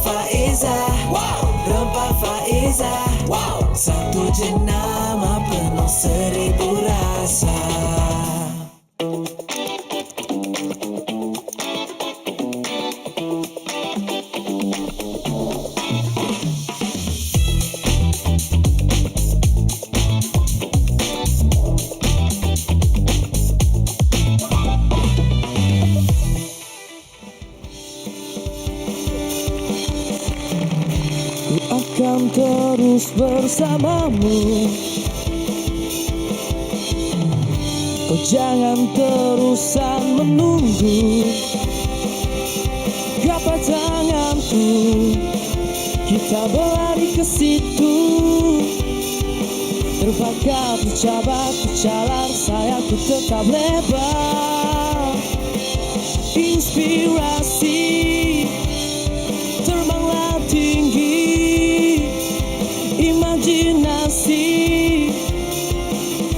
Faiza, Rempah Faiza, satu jenama penuh seribu rasa. Ku akan terus bersamamu. Kau jangan terusan menunggu. Gapai tanganku, kita berlari ke situ. Terbakar, tercabar, tercalar, sayapku tetap lebar. Inspirasi, terbanglah tinggi. Imajinasi,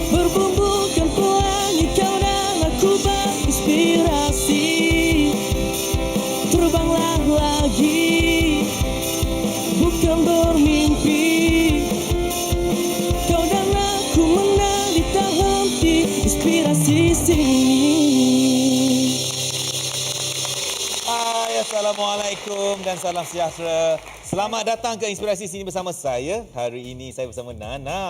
berbumbukan pelangi, kau dan aku berinspirasi. Terbanglah lagi, bukan bermimpi. Kau dan aku menari tak henti, inspirasi sini. Hai, Assalamualaikum dan salam sejahtera. Selamat datang ke Inspirasi Sini bersama saya. Hari ini saya bersama Nana.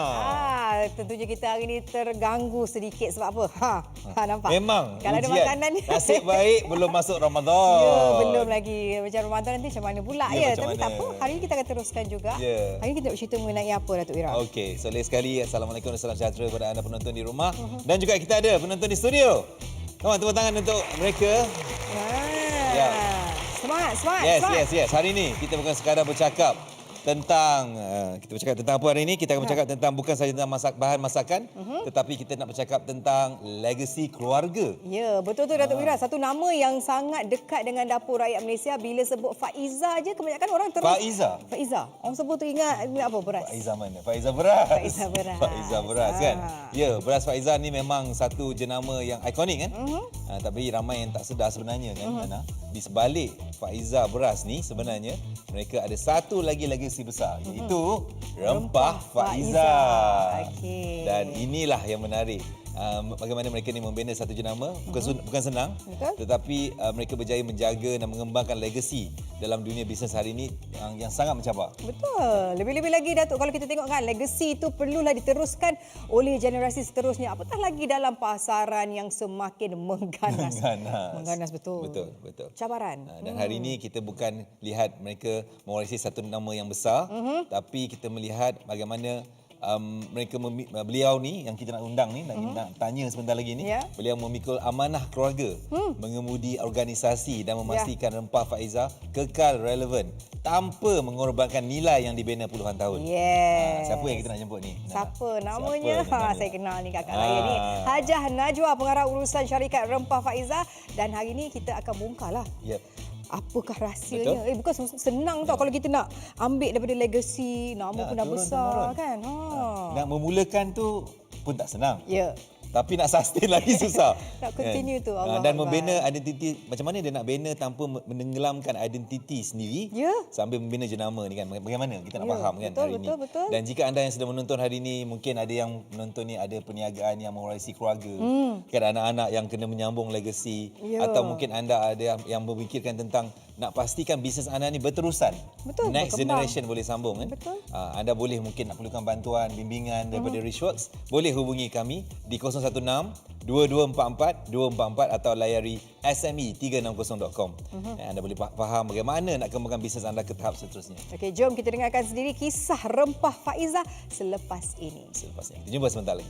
Tentunya kita hari ini terganggu sedikit sebab apa? Nampak? Memang kalau ada ujian. makanan ni. Nasib baik belum masuk Ramadan. Ya, belum lagi. Macam Ramadan nanti macam mana pula Ya, ya. macam Tapi mana? tak apa. Hari ini kita akan teruskan juga. Ya. Hari ini kita nak bercerita mengenai apa, Datuk Ira? Okey, so lagi sekali Assalamualaikum dan salam sejahtera kepada anda penonton di rumah. Dan juga kita ada penonton di studio. Come on, tepuk tangan untuk mereka. Ya. Semangat, semangat, Yes, semangat. yes. Hari ini kita bukan sekadar bercakap tentang kita bercakap tentang apa hari ini? Kita akan bercakap tentang bukan sahaja tentang bahan masakan, tetapi kita nak bercakap tentang legasi keluarga. Ya, betul tu Datuk Ira. Satu nama yang sangat dekat dengan dapur rakyat Malaysia. Bila sebut Faiza je, kebanyakan orang terus... Faiza. Orang sebut tu ingat apa? Beras. Faiza mana? Faiza beras. Faiza beras. Faiza beras kan? Ya, beras Faiza ni memang satu jenama yang ikonik kan? Tapi ramai yang tak sedar sebenarnya kan, Nana. Di sebalik Faiza beras ni sebenarnya mereka ada satu lagi legasi besar, iaitu Rempah Faiza. Okey. Dan inilah yang menarik. Bagaimana mereka ni membina satu jenama bukan senang. Betul. Tetapi mereka berjaya menjaga dan mengembangkan legasi dalam dunia bisnes hari ini yang sangat mencabar. Betul. Lebih-lebih lagi Datuk, kalau kita tengok kan legasi itu perlulah diteruskan oleh generasi seterusnya. Apatah lagi dalam pasaran yang semakin mengganas. Mengganas betul. Betul. Cabaran. Dan hari ini kita bukan lihat mereka mewarisi satu nama yang besar, tapi kita melihat bagaimana beliau ni yang kita nak undang ni, nak tanya sebentar lagi ni, beliau memikul amanah keluarga, mengemudi organisasi dan memastikan Rempah Faiza kekal relevan tanpa mengorbankan nilai yang dibina puluhan tahun. Yes. Siapa yang kita nak jemput ni? Siapa namanya? Saya kenal ni kakak saya ni. Hajah Najwa, pengarah urusan syarikat Rempah Faiza, dan hari ni kita akan bongkarlah. Yep. Apakah rahsianya? Bukan senang tau kalau kita nak ambil daripada legasi, nama pun dah besar kan. Nak memulakan tu pun tak senang. Ya. Tapi nak sustain lagi susah. Nak continue tu. Allah Dan Allah. membina identiti, macam mana dia nak bina tanpa menenggelamkan identiti sendiri, sambil membina jenama ni kan. Bagaimana kita nak faham kan hari ini. Betul. Dan jika anda yang sedang menonton hari ini, mungkin ada yang menonton ni ada perniagaan yang mewarisi keluarga, kan, anak-anak yang kena menyambung legasi, atau mungkin anda ada yang memikirkan tentang nak pastikan bisnes anda ni berterusan. Betul, Next berkembang. generation boleh sambung kan. Betul. Anda boleh mungkin nak perlukan bantuan, bimbingan daripada Richworks, boleh hubungi kami di 016-2244-244 atau layari sme360.com. Anda boleh faham bagaimana nak kembangkan bisnes anda ke tahap seterusnya. Okey, jom kita dengarkan sendiri kisah Rempah Faiza selepas ini. Selepasnya. Kita jumpa sebentar lagi.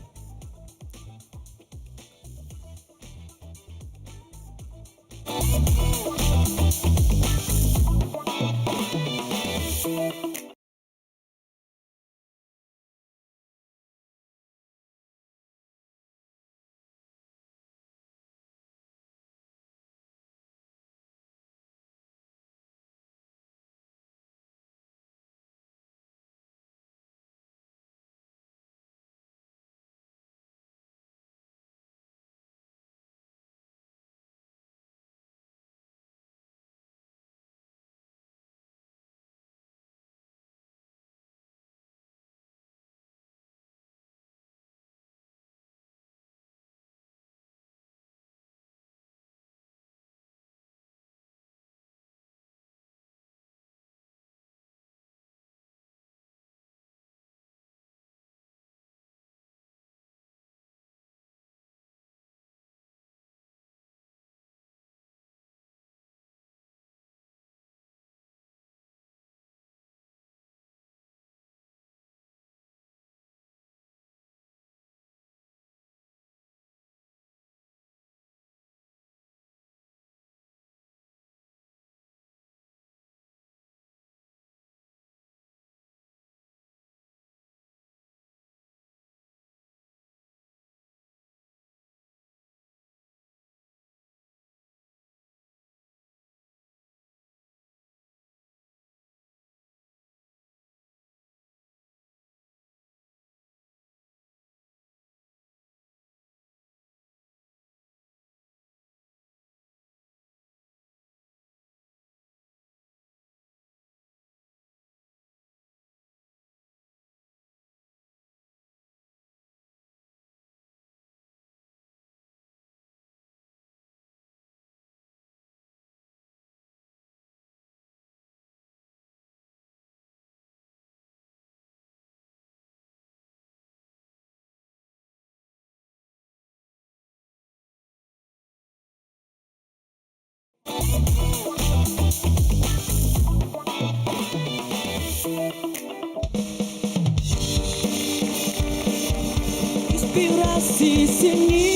Inspirasi seni.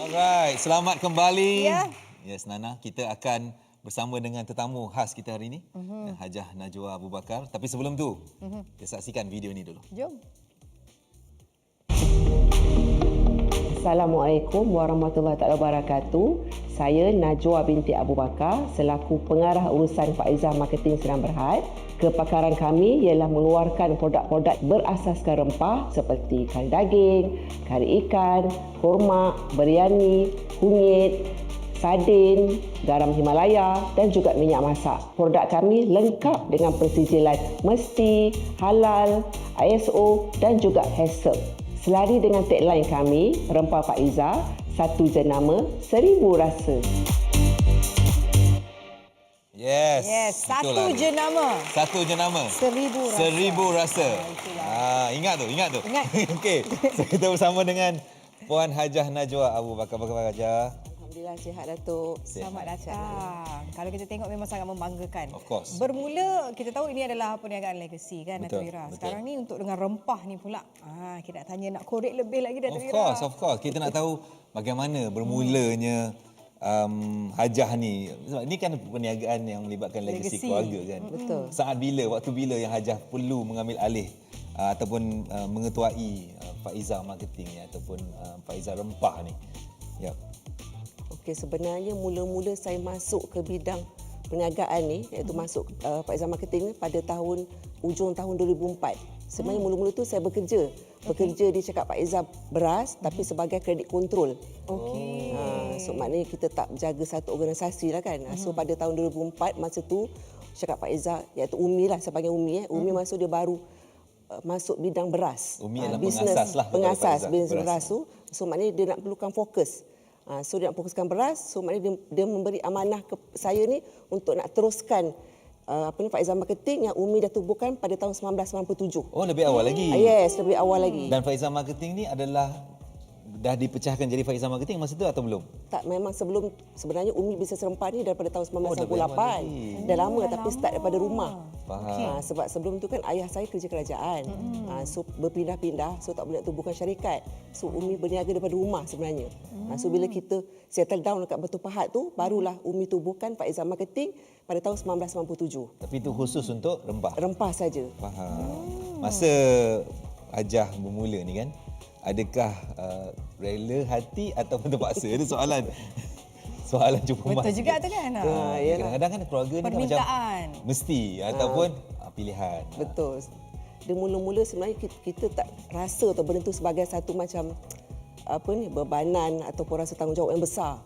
Alright, selamat kembali. Ya. Yes, Nana, kita akan bersama dengan tetamu khas kita hari ini, Hajah Najwa Abu Bakar. Tapi sebelum tu, kita saksikan video ni dulu. Jom. Assalamualaikum warahmatullahi wabarakatuh. Saya Najwa binti Abu Bakar selaku pengarah urusan Faizah Marketing Serang Berhad. Kepakaran kami ialah mengeluarkan produk-produk berasaskan rempah seperti kari daging, kari ikan, kurma, biryani, kunyit, sardin, garam Himalaya dan juga minyak masak. Produk kami lengkap dengan persijilan mesti, halal, ISO dan juga HACCP. Selari dengan tagline kami, Rempah Faizah, satu jenama, 1000 rasa. Yes. Yes, satu itulah dia. jenama. Satu jenama. 1000 rasa. 1000 rasa. Ingat tu. Ingat. Okey. So, kita bersama dengan Puan Hajah Najwa Abu Bakar. Apa khabar Hajah? Alhamdulillah sihat Datuk. Selamat datang. Kalau kita tengok memang sangat membanggakan. Of course. Bermula kita tahu ini adalah perniagaan legacy kan Datuk Betul, Ira. betul. Sekarang ni untuk dengan rempah ni pula. Kita nak tanya, nak korek lebih lagi Datuk Ira. Of course. Kita nak tahu bagaimana bermulanya Hajah ni. Sebab ni kan perniagaan yang melibatkan legacy keluarga kan. Betul. Waktu bila yang Hajah perlu mengambil alih ataupun mengetuai Faizah Marketing ni ataupun Faizah Rempah ni. Ya. Okey, sebenarnya mula-mula saya masuk ke bidang perniagaan ni iaitu masuk Faizah Marketing ni pada ujung tahun 2004. Sebenarnya mula-mula tu saya bekerja di Cakap Faizah Beras tapi sebagai kredit kontrol. Okey. So maknanya kita tak jaga satu organisasi lah kan. So pada tahun 2004 masa tu Cakap Faizah iaitu Umi lah, saya panggil Umi Umi masuk dia baru masuk bidang beras. Umi adalah Bisnes, pengasas lah. pengasas Faizah bisnes beras tu. So maknanya dia nak perlukan fokus. So dia nak fokuskan beras. So maknanya dia memberi amanah ke saya ni untuk nak teruskan Faizah Marketing yang Umi dah tubuhkan pada tahun 1997. Oh, lebih awal lagi. Yes, lebih awal lagi. Dan Faizah Marketing ni adalah dah dipecahkan jadi Faizah Marketing masa tu atau belum? Tak, memang sebenarnya Umi bisnes rempah ni daripada tahun 1998. Dah lama tapi start daripada rumah. Faham. Sebab sebelum tu kan ayah saya kerja kerajaan. So berpindah-pindah, so tak boleh nak tubuhkan syarikat. So Umi berniaga daripada rumah sebenarnya. So bila kita settle down dekat Batu Pahat tu, barulah Umi tubuhkan Faizah Marketing pada tahun 1997. Tapi itu khusus untuk rempah? Rempah saja. Faham. Masa Hajah bermula ni kan, adakah rela hati ataupun terpaksa? Itu soalan cuba Betul juga tu kan. Kadang-kadang kan keluarga ni kan macam mesti ataupun pilihan. Betul. Dia mula-mula sebenarnya kita tak rasa atau benda tu sebagai satu macam bebanan ataupun rasa tanggungjawab yang besar.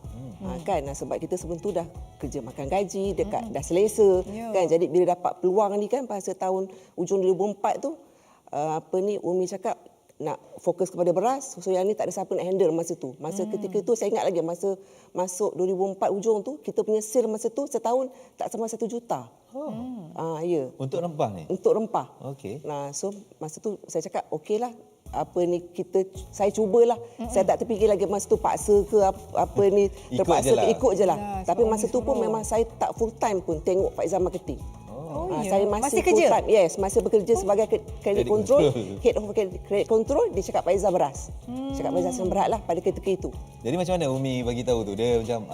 Kan sebab kita sebelum tu dah kerja makan gaji dekat dah selesa kan. Jadi bila dapat peluang ni kan pada tahun ujung 2004 tu Umi cakap nak fokus kepada beras. So yang ni tak ada siapa nak handle masa tu. Masa ketika tu saya ingat lagi masa masuk 2004 ujung tu kita punya sale masa tu setahun tak sampai 1 juta. Ya. Untuk rempah ni? Untuk rempah. Okey. So masa tu saya cakap okeylah saya cubalah. Saya tak terfikir lagi masa tu paksa ke terpaksa ikut je lah. Tapi masa tu pun memang saya tak full time pun tengok Faizah Marketing. Saya masih kerja? full time. Yes, masih bekerja sebagai credit control, head of credit control di Cakap Faizah Beras. Cakap Faizah Serang Berhad lah pada ketika itu. Jadi macam mana Umi bagi tahu tu? Dia macam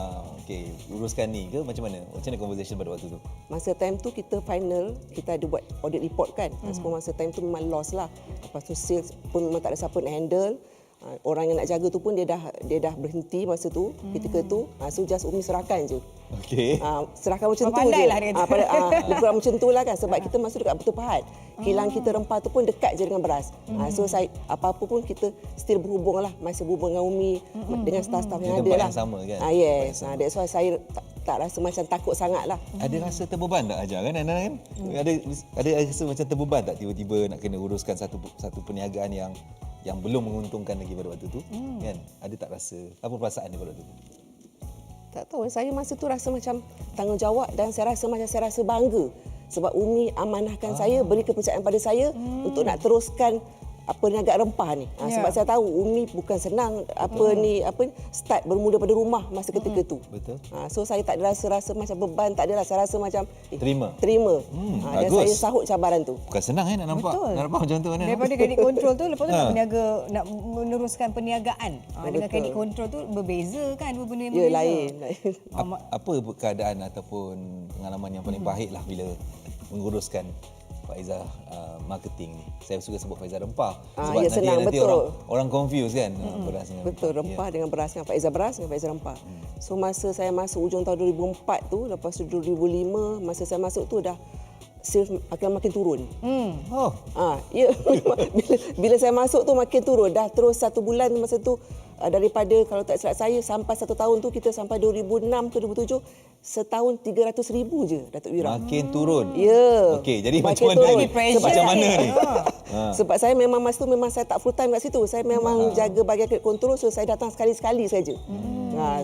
okey, uruskan ni ke macam mana? Macam mana conversation pada waktu tu? Masa time tu kita final, kita ada buat audit report kan. Sebab masa time tu memang loss lah. Lepas tu sales pun memang tak ada siapa nak handle. Orang yang nak jaga tu pun dia dah berhenti masa tu, ketika tu. So just Umi serahkan je. Okey. Serahkan macam tu je. Lebih kurang macam tu lah kan. Sebab kita masuk dekat Batu Pahat. Kilang kita rempah tu pun dekat je dengan beras. So saya apa-apa pun kita still berhubung lah. Masih berhubung dengan Umi, dengan staff-staff yang ada lah. Yang sama kan? Yes. That's why saya tak rasa macam takut sangat lah. Ada rasa terbeban tak Hajah kan? Ada rasa macam terbeban tak tiba-tiba nak kena uruskan satu perniagaan yang belum menguntungkan lagi pada waktu tu kan? Ada tak rasa apa perasaan dia pada waktu tu? Tak tahu, saya masa tu rasa macam tanggungjawab dan saya rasa bangga sebab Umi amanahkan saya, beri kepercayaan pada saya untuk nak teruskan apa ni agak rempah ni. Sebab saya tahu Umi bukan senang start bermula pada rumah masa ketika tu. Betul. So saya tak ada rasa macam beban, tak adalah, saya rasa macam Terima. Dan Bagus. saya sahut cabaran tu. Bukan senang nak nampak. Betul. Nak nampak macam tu mana. Daripada kredit kontrol tu, lepas tu nak meneruskan perniagaan. Dengan kredit kontrol tu berbeza kan, dua benda yang berbeza. Lain. Apa keadaan ataupun pengalaman yang paling pahit lah bila menguruskan Faizah marketing ni? Saya suka sebut Faizah Rempah sebab senang, nanti betul. orang confuse kan beras dengan Betul, rempah dengan beras, dengan Faizah beras dengan Faizah rempah. So masa saya masuk hujung tahun 2004 tu, lepas tu 2005 masa saya masuk tu dah sales makin turun. Bila saya masuk tu makin turun. Dah terus 1 bulan masa tu daripada kalau tak silap saya sampai 1 tahun tu kita sampai 2006 ke 2007 setahun 300,000 je Datuk Wira. Makin turun. Ya. Okey, jadi Makin macam mana turun. ni? Macam mana ni? Sebab saya memang masa tu saya tak full time kat situ. Saya memang jaga bahagian kredit kontrol, so saya datang sekali-sekali saja.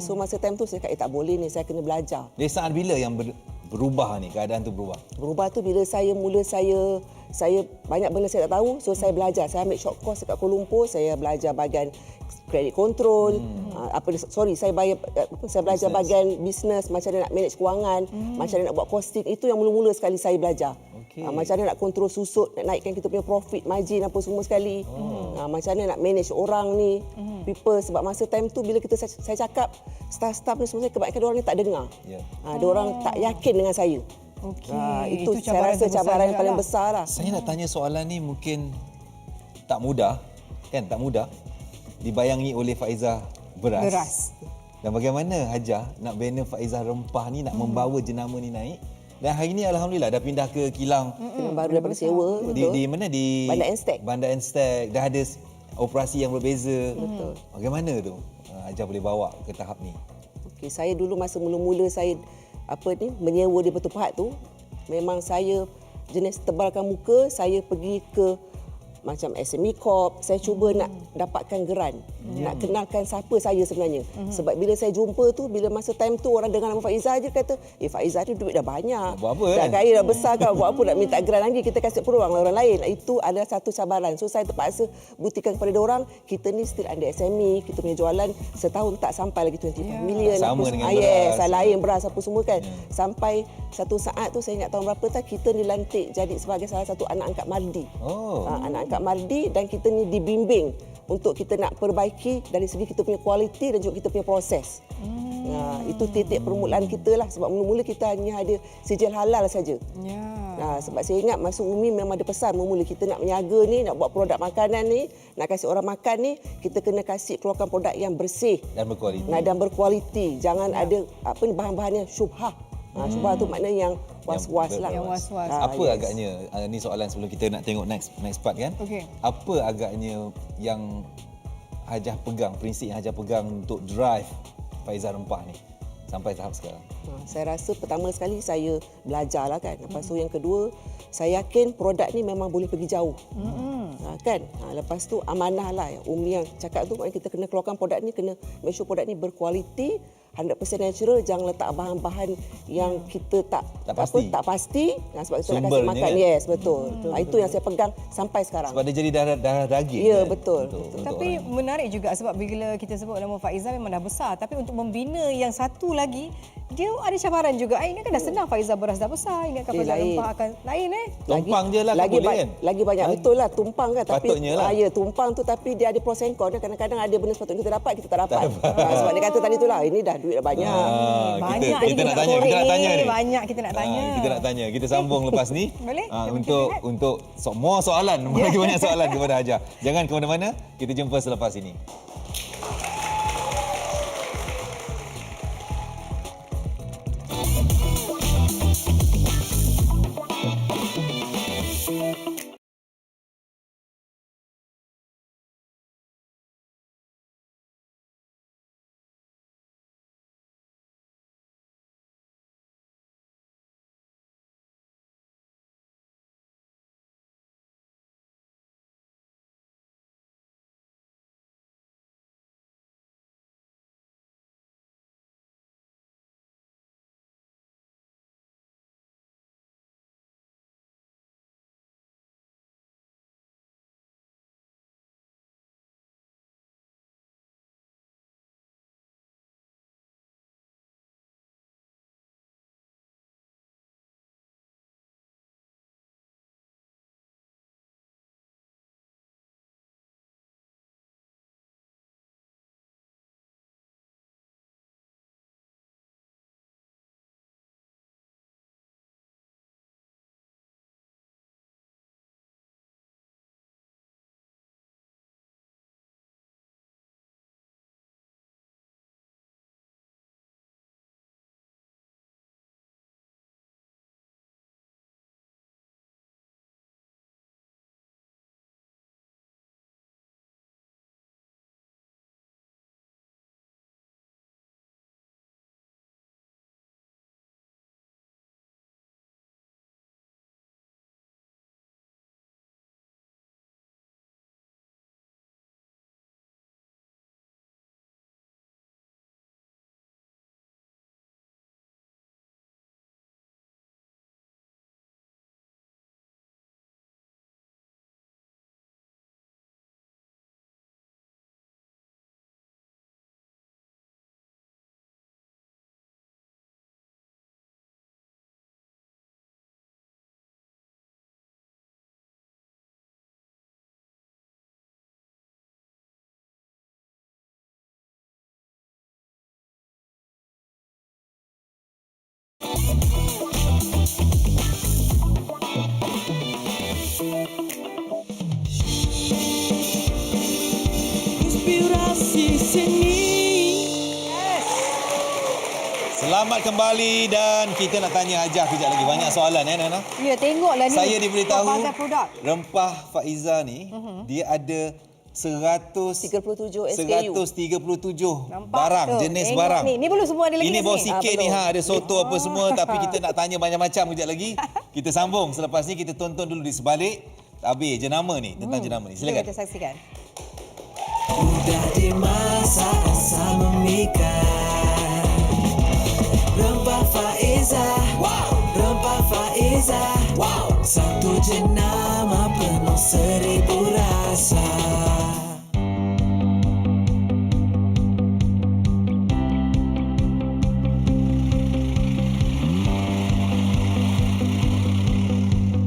So masa time tu saya kata tak boleh ni, saya kena belajar. Dari saat bila yang berubah ni, keadaan tu berubah? Berubah tu bila saya banyak benda saya tak tahu, so saya belajar. Saya ambil short course dekat Kuala Lumpur, saya belajar bahagian kredit kontrol, saya belajar bahagian bisnes, macam mana nak manage kewangan, macam mana nak buat costing. Itu yang mula-mula sekali saya belajar. Macam mana nak kontrol susut, nak naikkan kita punya profit margin apa semua sekali. Macam mana nak manage orang ni, people. Sebab masa time tu bila saya cakap, staff-staff ni semua, kebanyakan orang ni tak dengar. Diorang tak yakin dengan saya. Itu saya rasa cabaran yang paling besar lah. Saya nak tanya soalan ni mungkin tak mudah, kan? Tak mudah dibayangi oleh Faizah beras. Dan bagaimana Hajah nak banner Faizah Rempah ni, nak membawa jenama ni naik. Dan hari ni alhamdulillah dah pindah ke kilang baru daripada sewa. Di mana? Di Bandar Enstek. Bandar Enstek. Dah ada operasi yang berbeza. Betul. Bagaimana tu Hajah boleh bawa ke tahap ni? Okey, saya dulu masa mula-mula saya menyewa di Batu Pahat tu, memang saya jenis tebalkan muka, saya pergi ke macam SME Corp, saya cuba nak dapatkan geran, nak kenalkan siapa saya sebenarnya. Sebab bila saya jumpa tu, bila masa time tu orang dengar nama Faizah je kata, Faizah ni duit dah banyak, buat apa, dah kaya, dah besar kan, buat apa nak minta geran lagi, kita kasih peluang lah orang lain. Itu adalah satu cabaran. So saya terpaksa buktikan kepada orang, kita ni still under SME, kita punya jualan setahun tak sampai lagi 25 million. Sama dengan beras. Lain beras apa semua kan. Sampai satu saat tu, saya ingat tahun berapa tak, kita dilantik jadi sebagai salah satu anak angkat Mardi. Anak angkat Mardi, dan kita ni dibimbing untuk kita nak perbaiki dari segi kita punya kualiti dan juga kita punya proses. Itu titik permulaan kita lah. Sebab mula-mula kita hanya ada sijil halal saja. Sebab saya ingat masa Umi memang ada pesan mula kita nak menjaga ni, nak buat produk makanan ni, nak kasih orang makan ni, kita kena keluarkan produk yang bersih dan berkualiti. Dan berkualiti. Jangan ada bahan-bahan yang syubhah. Syubhah tu maknanya yang was-was lah. Yang was-was. Apa agaknya, ni soalan sebelum kita nak tengok next part kan? Apa agaknya yang Hajah pegang, prinsip yang Hajah pegang untuk drive Faizah Rempah ni sampai tahap sekarang? Saya rasa pertama sekali saya belajar lah kan. Lepas tu yang kedua, saya yakin produk ni memang boleh pergi jauh. Kan? Lepas tu amanah lah. Umi yang cakap tu, kita kena keluarkan produk ni, kena make sure produk ni berkualiti, 100% natural, jangan letak bahan-bahan yang kita tak pasti. Sebab kita nak kasih makan. Kan? Yes, betul. Itu yang saya pegang sampai sekarang. Sebab dia jadi darah daging. Ya, kan? betul. Tapi menarik juga sebab bila kita sebut nama Faizah memang dah besar, tapi untuk membina yang satu lagi, dia ada cabaran juga. Ingatkan dah senang, Faizah beras dah besar, ingatkan Faizah Rempah akan lain Tumpang je lah lagi boleh kan? Lagi banyak, betul lah, tumpang kan. Tapi patutnya lah. tumpang tu, tapi dia ada pros and cons. Kadang-kadang ada benda sepatutnya kita dapat, kita tak dapat. Sebab dia kata tadi tu lah, ini dah duit dah banyak. Banyak kita nak tanya ni. Banyak kita nak tanya. Kita nak tanya. Kita sambung lepas ni. Boleh? Untuk more soalan, lagi banyak soalan kepada Hajah. Jangan ke mana-mana. Kita jumpa selepas ini. Inspirasi seni. Selamat kembali dan kita nak tanya Hajah kejap lagi. Banyak soalan Nana. Ya, tengoklah ni. Saya diberitahu Pasal produk. rempah Faiza ni dia ada 37 SKU. 137 Nampak barang, tu. jenis Tengok barang. Ni belum semua ada lagi. Ini kat baru sini. sikit ni belum. ada soto apa semua tapi kita nak tanya macam-macam kejap lagi. Kita sambung selepas ni, kita tonton dulu di sebalik. Habis jenama ni, tentang jenama ni. Jom Silakan. kita saksikan. Mudah dimasak, asal memikat. Rempah Faiza, rempah Faiza, satu jenama penuh 1000 rasa.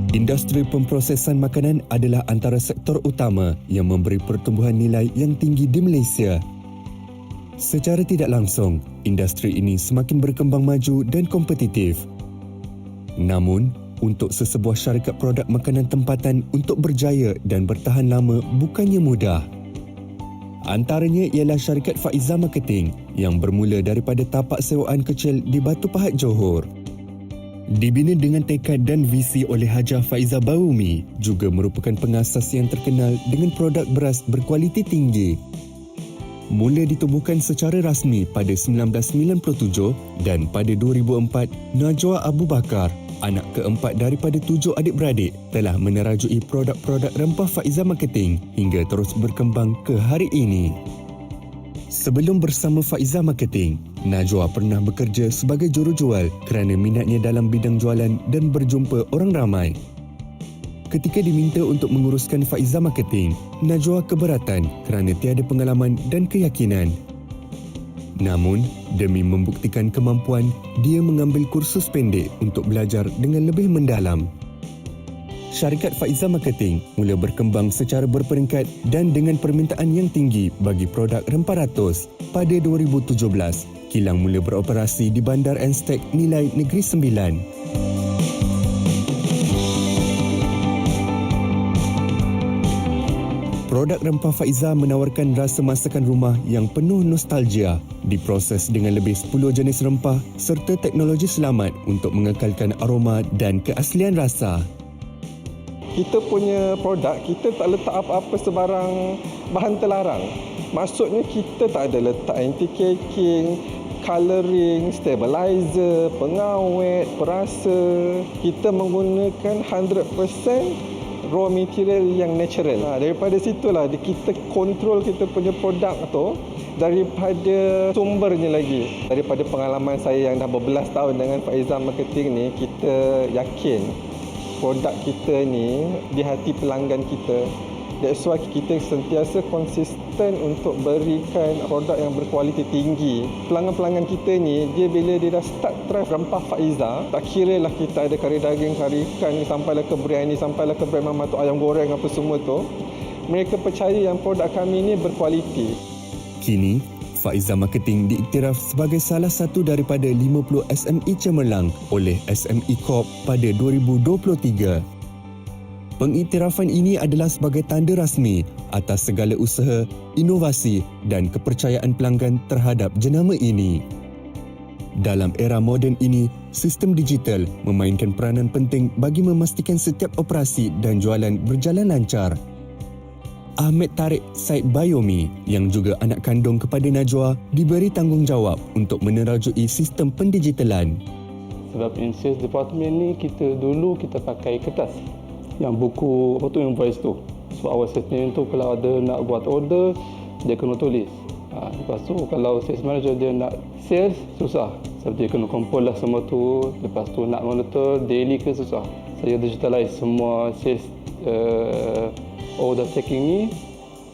Industri pemprosesan makanan adalah antara sektor utama yang memberi pertumbuhan nilai yang tinggi di Malaysia. Secara tidak langsung, industri ini semakin berkembang maju dan kompetitif. Namun, untuk sesebuah syarikat produk makanan tempatan untuk berjaya dan bertahan lama bukannya mudah. Antaranya ialah syarikat Faiza Marketing yang bermula daripada tapak sewaan kecil di Batu Pahat, Johor. Dibina dengan tekad dan visi oleh Hajah Faiza Bawumi, juga merupakan pengasas yang terkenal dengan produk beras berkualiti tinggi. Mula ditubuhkan secara rasmi pada 1997 dan pada 2004, Najwa Abu Bakar, anak keempat daripada 7 adik-beradik, telah menerajui produk-produk rempah Faiza Marketing hingga terus berkembang ke hari ini. Sebelum bersama Faiza Marketing, Najwa pernah bekerja sebagai jurujual kerana minatnya dalam bidang jualan dan berjumpa orang ramai. Ketika diminta untuk menguruskan Faiza Marketing, Najwa keberatan kerana tiada pengalaman dan keyakinan. Namun, demi membuktikan kemampuan, dia mengambil kursus pendek untuk belajar dengan lebih mendalam. Syarikat Faiza Marketing mula berkembang secara berperingkat dan dengan permintaan yang tinggi bagi produk rempah ratus. Pada 2017, kilang mula beroperasi di Bandar Anstek Nilai Negeri Sembilan. Produk rempah Faiza menawarkan rasa masakan rumah yang penuh nostalgia, diproses dengan lebih 10 jenis rempah serta teknologi selamat untuk mengekalkan aroma dan keaslian rasa. Kita punya produk, kita tak letak apa-apa sebarang bahan terlarang. Maksudnya kita tak ada letak anti-caking, colouring, stabilizer, pengawet, perasa. Kita menggunakan 100% raw material yang natural. Daripada situlah kita kontrol kita punya produk tu daripada sumbernya lagi. Daripada pengalaman saya yang dah berbelas tahun dengan Faiza Marketing ni, kita yakin produk kita ni di hati pelanggan kita. That's why kita sentiasa konsisten untuk berikan produk yang berkualiti tinggi. Pelanggan-pelanggan kita ni, dia bila dia dah start try rempah Faiza, tak kira lah kita ada kari daging, kari ikan, sampailah ke biryani, sampailah ke brand mama tu, ayam goreng apa semua tu, mereka percaya yang produk kami ni berkualiti. Kini, Faiza Marketing diiktiraf sebagai salah satu daripada 50 SME cemerlang oleh SME Corp pada 2023. Pengiktirafan ini adalah sebagai tanda rasmi atas segala usaha, inovasi dan kepercayaan pelanggan terhadap jenama ini. Dalam era moden ini, sistem digital memainkan peranan penting bagi memastikan setiap operasi dan jualan berjalan lancar. Ahmed Tarik Said Bayomi yang juga anak kandung kepada Najwa diberi tanggungjawab untuk menerajui sistem pendigitalan. Sebab in sales department ni kita pakai kertas yang buku invoice tu. So awal salesman tu kalau ada nak buat order, dia kena tulis. Lepas tu kalau sales manager dia nak sales, susah. Sebab dia kena kumpul lah semua tu. Lepas tu nak monitor daily ke susah. Saya digitalize semua sales order taking ni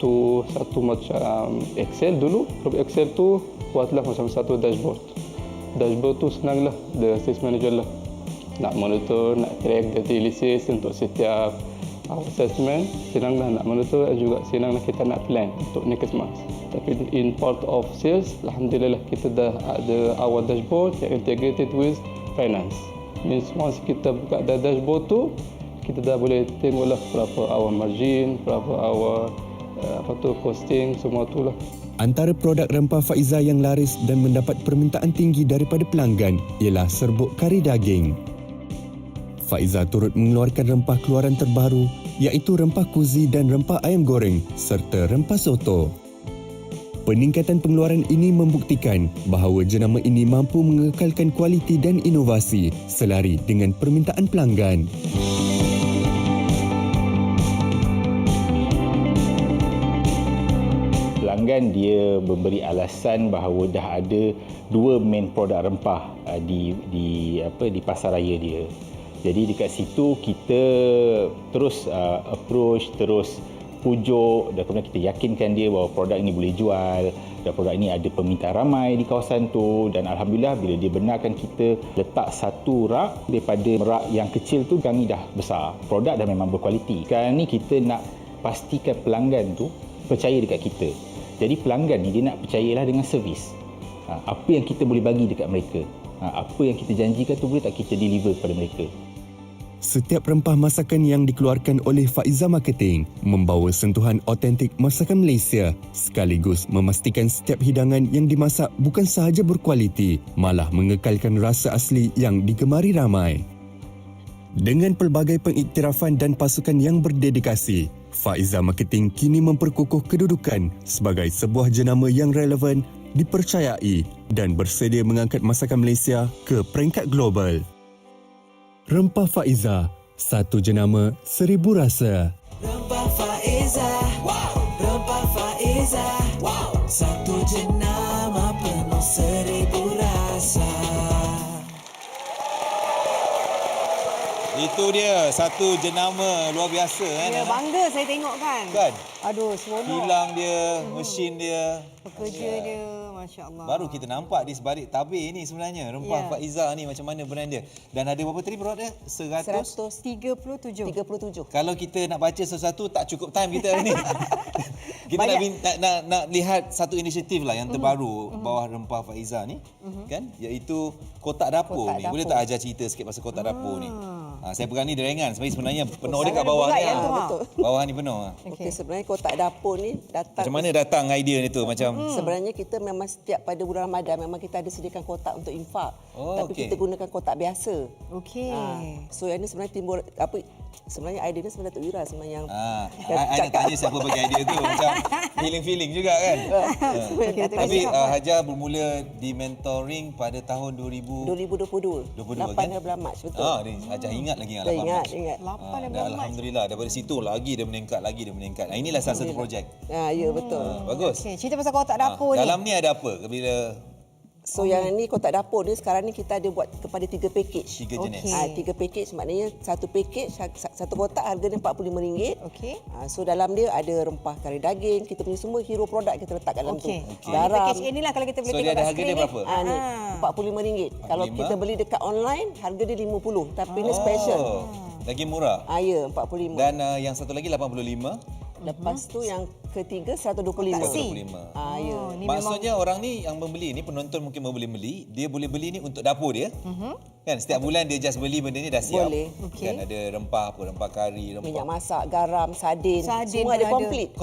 tu satu macam Excel dulu. Dari Excel tu buatlah macam satu dashboard. Dashboard tu senang lah, the sales manager lah. Nak monitor, nak track the daily sales untuk setiap assessment, senanglah nak monitor, juga senanglah kita nak plan untuk next month. Tapi in part of sales, alhamdulillah kita dah ada our dashboard yang integrated with finance. Means once kita buka dashboard tu, kita dah boleh tengoklah berapa our margin, berapa our costing, semua tu lah. Antara produk rempah Faiza yang laris dan mendapat permintaan tinggi daripada pelanggan ialah serbuk kari daging. Faiza turut mengeluarkan rempah keluaran terbaru iaitu rempah kuzi dan rempah ayam goreng serta rempah soto. Peningkatan pengeluaran ini membuktikan bahawa jenama ini mampu mengekalkan kualiti dan inovasi selari dengan permintaan pelanggan. Pelanggan dia memberi alasan bahawa dah ada 2 main produk rempah di pasar raya dia. Jadi dekat situ kita terus approach, terus pujuk dan kemudian kita yakinkan dia bahawa produk ini boleh jual dan produk ini ada permintaan ramai di kawasan tu, dan alhamdulillah bila dia benarkan kita letak satu rak daripada rak yang kecil tu, sekarang ni dah besar. Produk dah memang berkualiti. Sekarang ni kita nak pastikan pelanggan tu percaya dekat kita. Jadi pelanggan ni dia nak percayalah dengan servis. Apa yang kita boleh bagi dekat mereka. Apa yang kita janjikan tu boleh tak kita deliver kepada mereka. Setiap rempah masakan yang dikeluarkan oleh Faiza Marketing membawa sentuhan otentik masakan Malaysia sekaligus memastikan setiap hidangan yang dimasak bukan sahaja berkualiti, malah mengekalkan rasa asli yang digemari ramai. Dengan pelbagai pengiktirafan dan pasukan yang berdedikasi, Faiza Marketing kini memperkukuh kedudukan sebagai sebuah jenama yang relevan, dipercayai dan bersedia mengangkat masakan Malaysia ke peringkat global. Rempah Faiza, satu jenama, 1000 rasa. Rempah Faiza, Rempah Faiza, satu jenama penuh 1000 rasa. Itu dia, satu jenama luar biasa kan. Ya, bangga saya tengok kan. Kan? Aduh, seronok. Kilang dia, mesin dia. Pekerja dia, Masya Allah. Baru kita nampak di sebalik tabir ni sebenarnya. Rempah Faiza ni macam mana brand dia. Dan ada berapa tadi produk dia? 137. Kalau kita nak baca sesuatu tak cukup time kita hari ni. Kita nak lihat satu inisiatif lah yang terbaru bawah Rempah Faiza ni. Kan? Iaitu kotak dapur ni. Boleh tak ajar cerita sikit pasal kotak dapur ni? Saya pegang ni derengan sebenarnya penuh dekat bawah ni. Bawah ni penuh. Okey, sebenarnya kotak dapur ni datang. Macam mana datang idea ni tu? Macam Sebenarnya kita memang setiap pada bulan Ramadan memang kita ada sediakan kotak untuk infak. Tapi kita gunakan kotak biasa. Okey. So yang ni sebenarnya timbul sebenarnya idea ni sebenarnya Datuk Wira sebenarnya yang I nak tanya siapa bagi idea tu. Macam feeling juga kan. Tapi Hajar bermula di mentoring pada tahun 2022 8 kan? bulan Mac, betul. Hajar ingat lagi dengan 8 Mac. Ingat. 8 Dan alhamdulillah daripada situ lagi dia meningkat. Inilah salah satu projek. Ya, betul. Bagus. Okey, cerita pasal kotak dapur ni. Dalam ni ada apa? Bila So yang ni kotak dapur ni sekarang ni kita ada buat kepada 3 package. 3 jenis. 3 package maknanya satu package satu kotak harganya RM45. Okey. So dalam dia ada rempah kari daging, kita punya semua hero produk kita letak kat dalam tu. Garam. Package inilah kalau kita boleh tengok dia ada harga dia berapa? Ni RM45. Kalau kita beli dekat online harga dia RM50 tapi ni special. Lagi murah. Ya, RM45. Dan yang satu lagi RM85. Lepas tu yang ketiga RM125. Ya. Maksudnya orang ni yang membeli ni, penonton mungkin boleh beli, dia boleh beli ni untuk dapur dia. Kan setiap bulan dia just beli benda ni dah siap. Boleh. Kan ada rempah rempah kari, rempah minyak masak, garam, sardin semua ada komplit.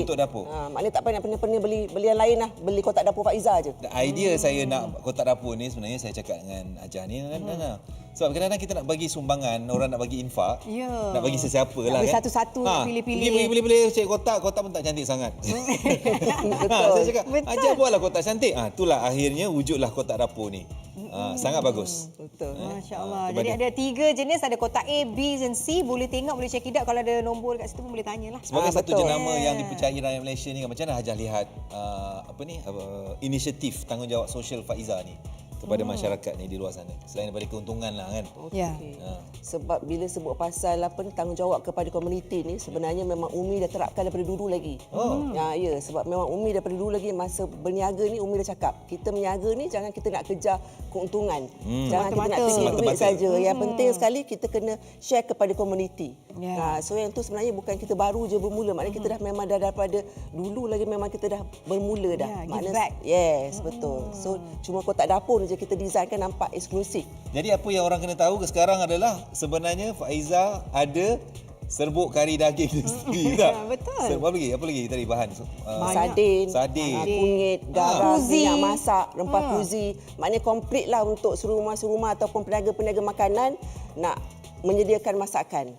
Untuk dapur. Maknanya tak payah nak beli yang lain lah, beli kotak dapur Faiza je. Idea saya nak kotak dapur ni sebenarnya saya cakap dengan Hajar ni kan. Sebab kadang-kadang kita nak bagi sumbangan, orang nak bagi infak, nak bagi sesiapa lah kan. Satu-satu pilih-pilih. Pilih-pilih cek kotak pun tak cantik sangat. Betul. Saya cakap, Hajar buatlah kotak cantik. Itulah akhirnya wujudlah kotak dapur ni. Sangat bagus. Betul. Masya Allah. Jadi ada 3 jenis, ada kotak A, B dan C. Boleh tengok, boleh check it out. Kalau ada nombor dekat situ pun boleh tanyalah. Sebagai satu jenama yang dipercayai rakyat Malaysia ni, macam mana Hajar lihat inisiatif tanggungjawab sosial Faiza ni kepada masyarakat ni di luar sana, selain daripada keuntungan lah kan. Ya. Sebab bila sebut pasal tanggungjawab kepada komuniti ni, sebenarnya memang Umi dah terapkan daripada dulu lagi. Ya, sebab memang Umi daripada dulu lagi masa berniaga ni Umi dah cakap, kita berniaga ni jangan kita nak kejar keuntungan. Jangan kita nak kejar duit saja. Yang penting sekali kita kena share kepada komuniti. So yang tu sebenarnya bukan kita baru je bermula, maknanya kita dah memang dah daripada dulu lagi memang kita dah bermula dah. Give back. Yes, betul. So cuma kotak dapur je bila kita designkan nampak eksklusif. Jadi apa yang orang kena tahu sekarang adalah sebenarnya Faiza ada serbuk kari daging dia sendiri tak? Betul. Apa lagi tadi bahan? Sardin, kunyit, garam, kuzi, minyak masak, rempah kuzi. Maknanya komplit lah untuk serumah-serumah ataupun peniaga-peniaga makanan nak menyediakan masakan.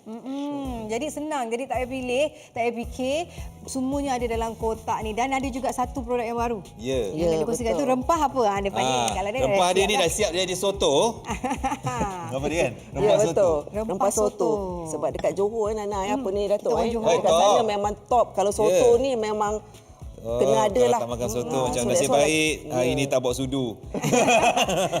Jadi senang. Jadi tak payah pilih, tak payah fikir. Semuanya ada dalam kotak ni. Dan ada juga satu produk yang baru. Ya. Yang nak dikongsikan tu rempah apa? Dia panggil. Kalau dia rempah dia ni lah. dah siap dia soto. Apa dia kan? Ya, betul. Rempah soto. Sebab dekat Johor Nana, apa ni Datuk? Kita orang Johor. Dekat sana memang top. Kalau soto ni memang kena ada kalau lah. tak makan soto macam So nasib that's why baik hari ni tak bawa sudu.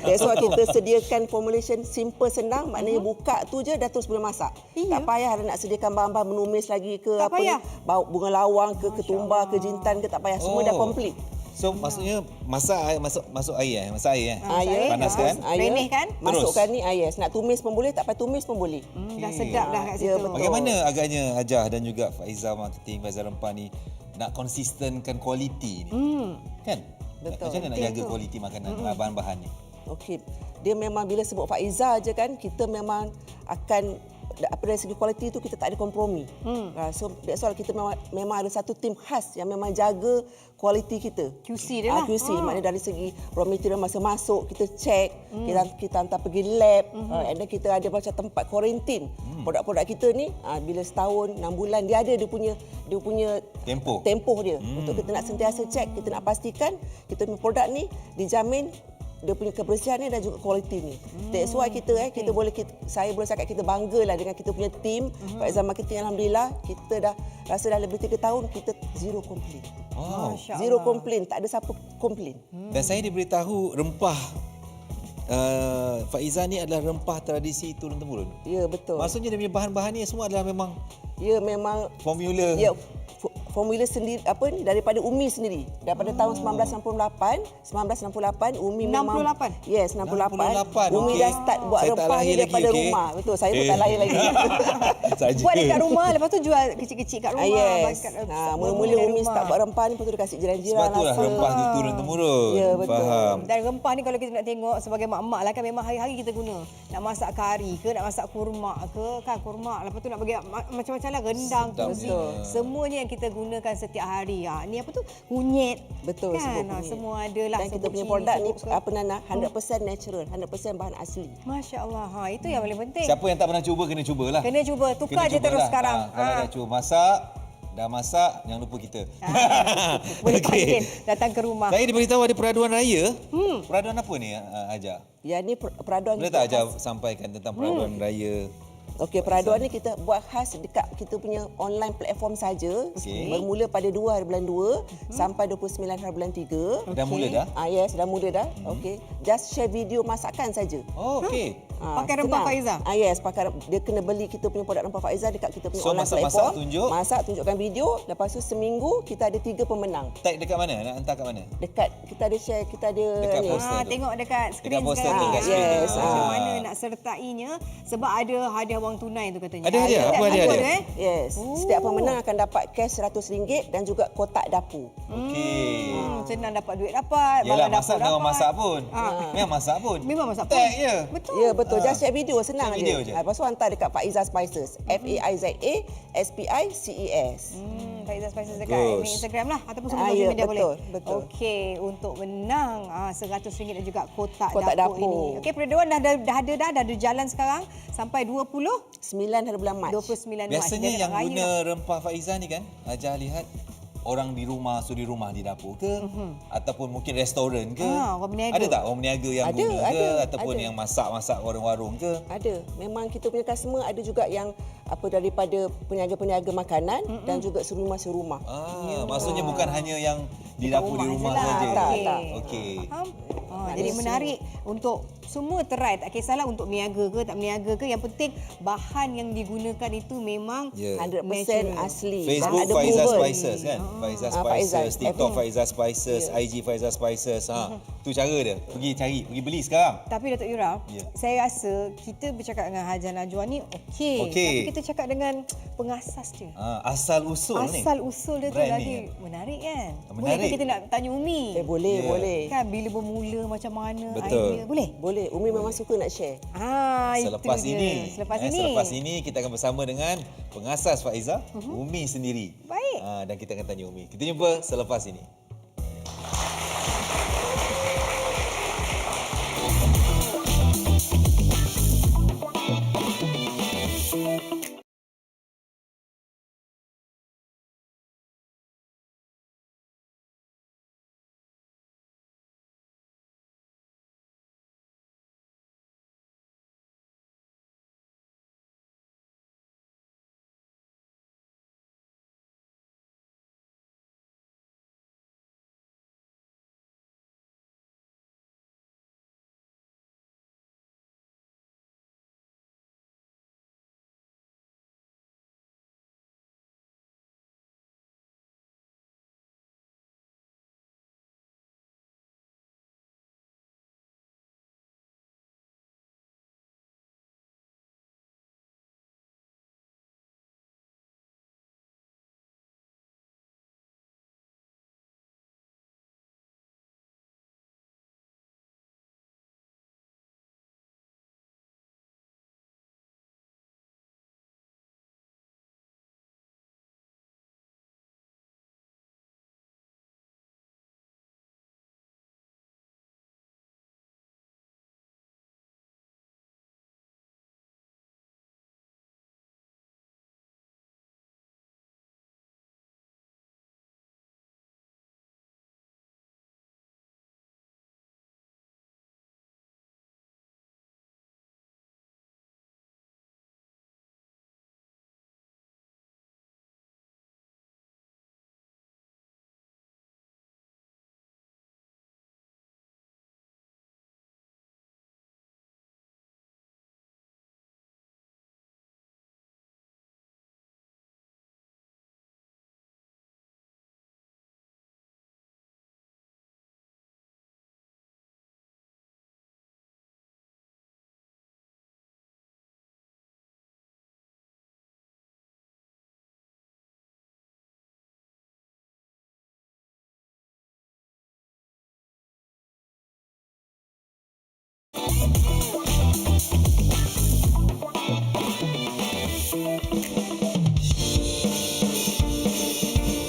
That's why kita sediakan formulation simple senang, maknanya buka tu je dah terus boleh masak. Tak payah nak sediakan bahan-bahan menumis lagi ke Tak apa ni, payah. bau bunga lawang ke ketumbar ke jintan ke, tak payah. Semua dah komplit. So maksudnya masak air masak air Air, panaskan. Renih kan? Masukkan ni air. Nak tumis pun boleh, tak payah tumis pun boleh. Dah sedap dah kat situ. Ya, betul. Bagaimana agaknya Hajah dan juga Faiza Marketing, Faiza Rempah ni nak konsistenkan kualiti ni? Kan? Betul. Macam mana nak jaga kualiti makanan, bahan-bahan ni? Okey. Dia memang bila sebut Faiza je kan, kita memang akan dari segi kualiti tu kita tak ada kompromi. So that's why kita memang ada satu tim khas yang memang jaga kualiti kita. QC dia lah. QC maknanya dari segi raw material masa masuk kita check, kita hantar pergi lab, and then kita ada macam tempat kuarantin. Produk-produk kita ni bila setahun, 6 bulan dia ada dia punya tempoh dia. Untuk kita nak sentiasa check, kita nak pastikan kita punya produk ni dijamin dia punya kebersihan ni dan juga kualiti ni. That's why saya boleh cakap kita banggalah dengan kita punya tim Faiza Marketing. Alhamdulillah kita dah rasa dah lebih 3 tahun kita zero komplain. Wow. Zero komplain, tak ada siapa komplain. Dan saya diberitahu rempah Faiza ni adalah rempah tradisi turun-temurun. Ya, betul. Maksudnya dia punya bahan-bahan ni semua adalah memang formula. Ya, formula sendiri daripada Umi sendiri. Daripada tahun 1968 Umi 68? memang 68. Umi okey. dah start buat Saya tak rempah lahir ni daripada lagi, okey. rumah. Betul, saya pun tak lahir lagi. Saja. Buat dekat rumah, lepas tu jual kecil-kecil kat rumah. Yes. Mula-mula dari Umi rumah. start buat rempah ni, lepas tu dia kasih jiran-jiran. Sebab itulah rempah tu turun-temurun. Ya, betul. Faham. Dan rempah ni kalau kita nak tengok sebagai mak-mak lah kan, memang hari-hari kita guna. Nak masak kari ke, nak masak kurma ke, kan kurma. Lepas tu nak bagi macam-macam lah, rendang ke. Semuanya yang kita gunakan setiap hari. Ni apa tu? Kunyit. Betul, kan? sebut kunyit. Semua ada lah. Dan kita punya produk ni Nana 100% natural, 100% bahan asli. Masya Allah. Itu yang paling penting. Siapa yang tak pernah cuba kena cubalah. Kena cuba. Tukar je terus sekarang. Kalau dah cuba dah masak, jangan lupa kita. Boleh panggil datang ke rumah. Saya diberitahu ada peraduan raya. Peraduan apa ni, Hajar? Ya, ni peraduan. Boleh tak Hajar sampaikan tentang peraduan raya? Okey, peraduan ni kita buat khas dekat kita punya online platform saja. Okey. Bermula pada 2 hari bulan 2 sampai 29 hari bulan 3. Dah mula dah? Yes, dah mula dah. Okey. Just share video masakan saja. Oh, okey. Pakai rempah Faiza? Yes, pakai. Dia kena beli kita punya produk rempah Faiza dekat kita punya So, online masak-masak platform. tunjuk? Masak, tunjukkan video. Lepas tu seminggu kita ada 3 pemenang. Tag dekat mana? Nak hantar kat mana? Dekat kita ada share, kita ada Dekat ni. poster tu. Tengok dekat skrin Dekat poster sekarang tu, ni. kat skrin tu. Yes. Macam mana nak sertainya, sebab ada hadiah wang tunai tu katanya. Ada hadiah? Apa hadiah dia? Yes. Setiap pemenang akan dapat cash RM100 dan juga kotak dapur. Okey. Senang dapat duit dapat. Yalah, barang dapur masak memang dapat. masak pun. Memang masak pun. Memang masak pun. Tag je. Betul. Ya, betul. Just share video, senang Share aja. video je. Lepas tu hantar dekat Faiza Spices. FAIZA SPICES. Faiza Spices dekat Bagus. Instagram lah ataupun semua Ya, social media boleh. betul. Okey, untuk menang RM100 dan juga kotak Kotak dapur dapur. ini. Okey, peraduan dah ada jalan sekarang sampai 9 hari bulan Mac. 29 Mac. Biasanya Dia yang nak raya. guna rempah Faiza ni kan, Hajar lihat orang di rumah, suri rumah di dapur ke, ataupun mungkin restoran ke. Orang berniaga. Ada tak orang berniaga yang Ada, guna ke, ada, ataupun ada. yang masak-masak warung-warung ke? Ada. Memang kita punya customer ada juga yang daripada peniaga-peniaga makanan dan juga serumah-serumah. Maksudnya bukan hanya yang di dapur di rumah je lah. saja. Tak. Okey. Faham? Jadi menarik untuk semua terai, tak kisahlah untuk meniaga ke tak meniaga ke, yang penting bahan yang digunakan itu memang 100% asli. Facebook Ada Faizah proven. Spices kan? Faizah Spices, TikTok Faizah Spices, IG Faizah Spices. Tu cara dia. Pergi beli sekarang. Tapi Datuk Ira, Ya. saya rasa kita bercakap dengan Haja Najwa ni okey. Tapi kita cakap dengan pengasas dia. Asal usul ni. Asal usul dia tu Brand lagi ni. menarik kan? Menarik. Boleh ke kita nak tanya Umi? Boleh, boleh. Kan bila bermula macam mana Betul. idea? Boleh? Boleh. Umi memang suka nak share. Selepas itu dia. ini. Selepas ini. Kita akan bersama dengan pengasas Faizah, Umi sendiri. Baik. Dan kita akan tanya Umi. Kita jumpa selepas ini.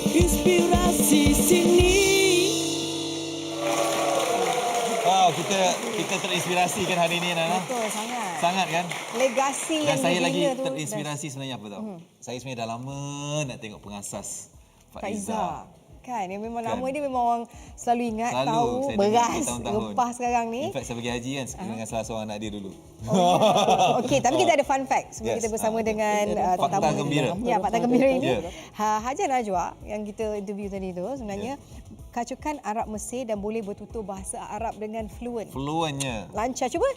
Inspirasi sini. Wow, kita terinspirasi kan hari ini, Nana? Betul, sangat. Sangat kan? Legasi Dan yang saya lagi dibina tu. terinspirasi sebenarnya apa tahu? Saya sebenarnya dah lama nak tengok pengasas Faizah. Faizah. Kan, yang memang Kan. nama dia memang orang selalu ingat, Selalu tahu, saya dengar beras. bertahun-tahun. Lepas sekarang ni. In fact, saya pergi haji kan dengan salah seorang anak dia dulu. Okey, tapi kita ada fun fact sebelum Yes. kita bersama dengan Fakta tetamu. gembira. Ya, fakta gembira ini. Ya. Haja Najwa yang kita interview tadi tu sebenarnya kacukan Arab Mesir dan boleh bertutur bahasa Arab dengan fluent. Fluentnya. Lancar, cuba.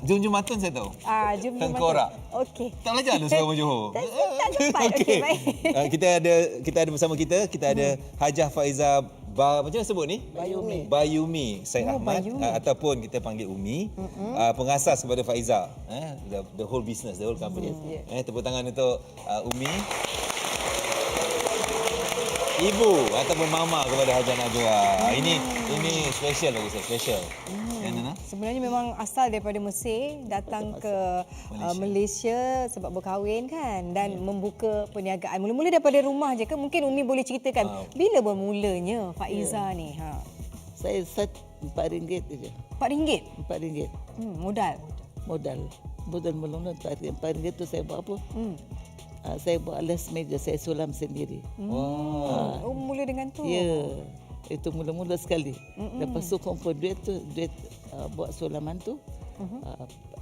Jum-jum matun saya tahu. Jom Tengkorak. Okey. Tak belajar dulu seorang Johor. Tak sempat. Okey, baik. Kita ada bersama kita ada Hajah Faizah macam mana sebut ni? Bayumi Said Ahmad ataupun kita panggil Umi. Pengasas kepada Faizah. The whole business, the whole company. Tepuk tangan untuk Umi. Ibu ataupun mama kepada Hajah Najwa. Ini special bagi saya, special. Sebenarnya memang asal daripada Mesir, datang ke Malaysia sebab berkahwin kan, dan membuka perniagaan. Mula-mula daripada rumah je ke? Mungkin Umi boleh ceritakan bila bermulanya Faizah ni? Saya start RM4 saja. RM4? RM4. Modal mula-mula RM4 tu saya buat apa? Saya buat alas meja, saya sulam sendiri. Mula dengan tu? Ya, itu mula-mula sekali. Lepas tu kumpul duit buat sulaman tu.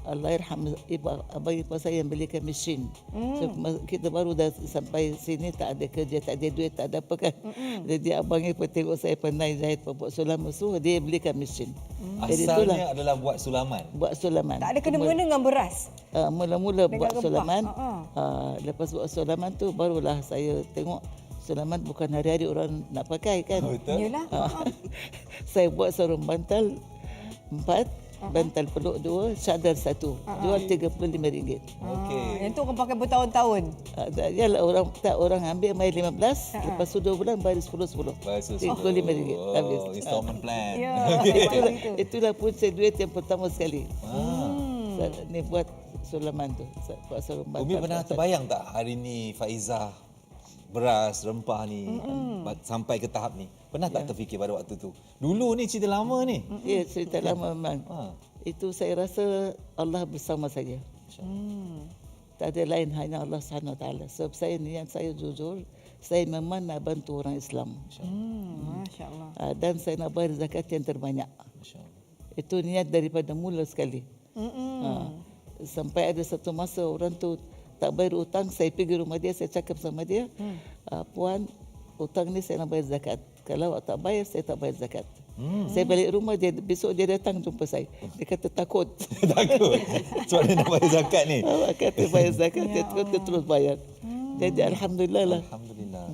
Allahyarham abang ipar saya yang belikan mesin. So, kita baru dah sampai sini tak ada kerja, tak ada duit, tak ada apa kan. Jadi abang ipar tengok saya pandai jahit buat sulaman, so dia belikan mesin. Jadi Asalnya adalah buat sulaman. buat sulaman. Tak ada kena-mengena dengan beras. Mula-mula Dengan buat rempah. sulaman. Lepas buat sulaman tu barulah saya tengok sulaman bukan hari-hari orang nak pakai kan. Betul. Yalah. Saya buat sarung bantal 4, bantal peluk 2, cadar 1. Jual RM35. Okey. Yang tu orang pakai bertahun-tahun. Yalah orang ambil mai 15, lepas tu 2 bulan bayar 10. Bahasa RM25 habis. installment plan. Ya. Itulah punca duit yang pertama sekali. Ni buat sulaman tu. Buat sarung bantal. Umi pernah terbayang tak hari ni Faizah beras, rempah ni sampai ke tahap ni? Pernah tak terfikir pada waktu tu? Dulu ni cerita lama ni. Ya, cerita lama memang. Itu saya rasa Allah bersama saya. Tak ada lain hanya Allah SWT. Sebab saya niat saya jujur, saya memang nak bantu orang Islam. Masya Allah. Dan saya nak bayar zakat yang terbanyak. Itu niat daripada mula sekali. Sampai ada satu masa orang tu tak bayar hutang, saya pergi rumah dia, saya cakap sama dia, puan, hutang ni saya nak bayar zakat. Kalau awak tak bayar, saya tak bayar zakat. Saya balik rumah, besok dia datang jumpa saya. Dia kata takut. Takut. Sebab dia nak bayar zakat ni. Awak kata bayar zakat, dia terus bayar. Jadi Alhamdulillah lah. Alhamdulillah.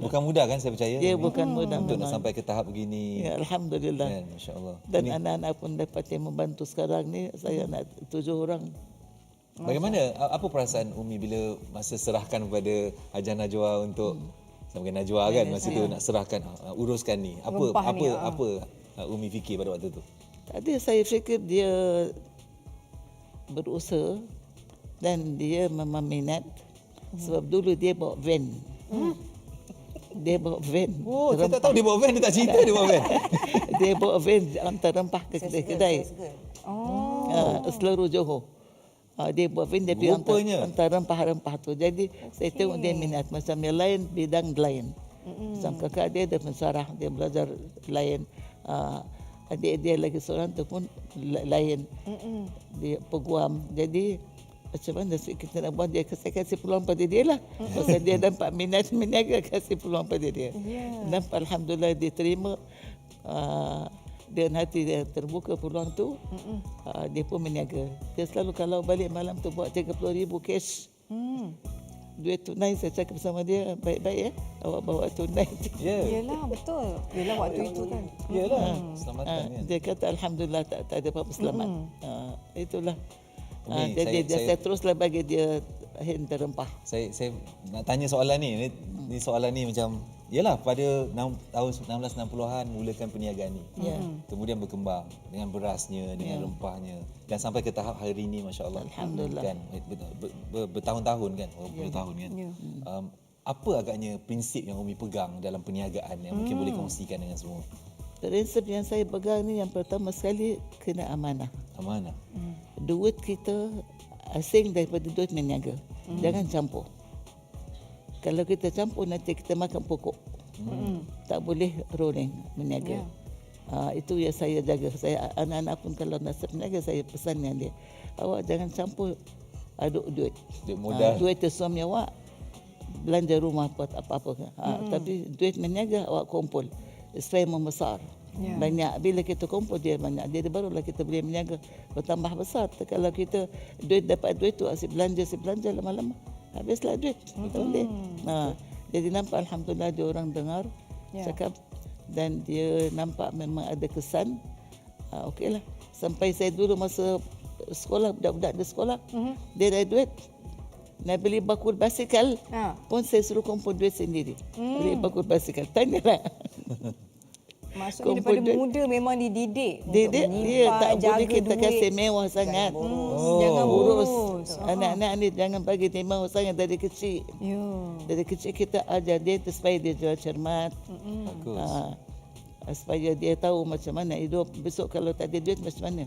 Bukan mudah kan saya percaya. Ya, bukan mudah. Untuk nak sampai ke tahap begini. Ya, Alhamdulillah. Kan, Masya Allah. Dan anak-anak pun dapat yang membantu sekarang ni. Saya nak 7 orang. Bagaimana, apa perasaan Umi bila masa serahkan kepada Hajar Najwa untuk sebagai Najwa kan masa tu nak serahkan uruskan ni. Apa Umi fikir pada waktu tu? Tadi saya fikir dia berusaha dan dia memang minat sebab dulu dia bawa van. Dia bawa van. Oh, saya tak tahu dia bawa van, dia tak cerita dia bawa van. Dia bawa van hantar rempah ke kedai-kedai. Seluruh Johor. Dia buat van, dia pergi hantar rempah-rempah tu. Jadi saya tengok dia minat. Macam yang lain, bidang lain. Macam kakak dia pensarah, dia belajar lain. Adik dia lagi seorang tu pun lain. Dia peguam. Jadi macam mana kita nak buat, dia saya kasih peluang pada dia lah. Pasal dia nampak minat meniaga, kasih peluang pada dia. Nampak Alhamdulillah dia terima. Dan hati dia terbuka peluang tu, dia pun meniaga. Dia selalu kalau balik malam tu buat 30,000 cash. Duit tunai, saya cakap sama dia, baik-baik awak bawa tunai. Yelah, betul. Yelah waktu itu kan. Yelah, selamatkan kan. Dia kata Alhamdulillah tak ada apa-apa, selamat. Itulah. Umi, Jadi saya teruslah bagi dia hantar rempah. Saya nak tanya soalan ni. Ni soalan ni macam yalah pada tahun 1960-an mulakan perniagaan ni. Kemudian berkembang dengan berasnya, dengan rempahnya dan sampai ke tahap hari ini masya-Allah. Alhamdulillah. Kan bertahun-tahun kan, berpuluh tahun kan. Apa agaknya prinsip yang Umi pegang dalam perniagaan yang mungkin boleh kongsikan dengan semua? Prinsip yang saya pegang ni yang pertama sekali kena amanah. Amanah. Duit kita asing daripada duit meniaga. Jangan campur. Kalau kita campur nanti kita makan pokok. Tak boleh rolling meniaga. Itu yang saya jaga. Saya anak-anak pun kalau nak berniaga saya pesan dengan dia. Awak jangan campur aduk duit. Duit modal. Duit tu suami awak belanja rumah buat apa-apa. Tapi duit meniaga awak kumpul. Supaya membesar. Banyak. Bila kita kumpul dia banyak. Jadi barulah kita boleh meniaga bertambah besar. Kalau kita dapat duit tu asyik belanja lama-lama. Habislah duit. Kita boleh. Jadi nampak Alhamdulillah dia orang dengar cakap dan dia nampak memang ada kesan. Okeylah. Sampai saya dulu masa sekolah, budak-budak di sekolah, dia ada duit. Nak beli bakul basikal pun saya suruh kumpul duit sendiri. Beli bakul basikal. Tanyalah. Maksudnya daripada muda memang dididik untuk menyimpan, tak boleh kita duit. kasih mewah sangat. Jangan boros. Anak-anak ni jangan bagi dia mewah sangat dari kecil. Dari kecil kita ajar dia supaya dia jual cermat. Supaya dia tahu macam mana hidup. Besok kalau tak ada duit macam mana.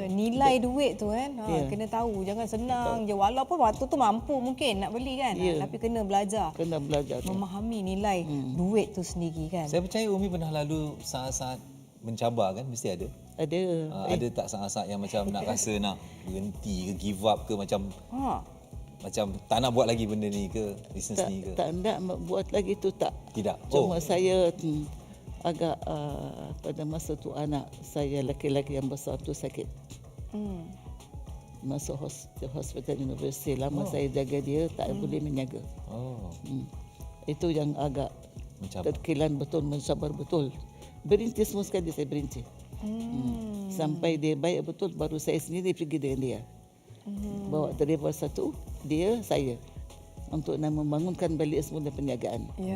Nilai duit tu kan. Kena tahu. Jangan senang je. Walaupun waktu tu mampu mungkin nak beli kan. Tapi kena belajar. Kena belajar. Memahami nilai duit tu sendiri kan. Saya percaya Umi pernah lalu saat-saat mencabar kan. Mesti ada. Ada. Ada tak saat-saat yang macam nak rasa nak berhenti ke, give up ke, macam tak nak buat lagi benda ni ke, bisnes ni ke? Tak nak buat lagi tu tak. Tidak. Cuma saya agak pada masa tu anak saya laki-laki yang besar tu sakit. Masuk hospital universiti. Lama saya jaga dia, tak boleh menjaga. Itu yang agak terkilan betul, mensabar betul. Berhenti semua sekali saya berhenti. Sampai dia baik betul, baru saya sendiri pergi dengan dia. Bawa driver satu, dia, saya. Untuk nak membangunkan balik semula perniagaan. Ya.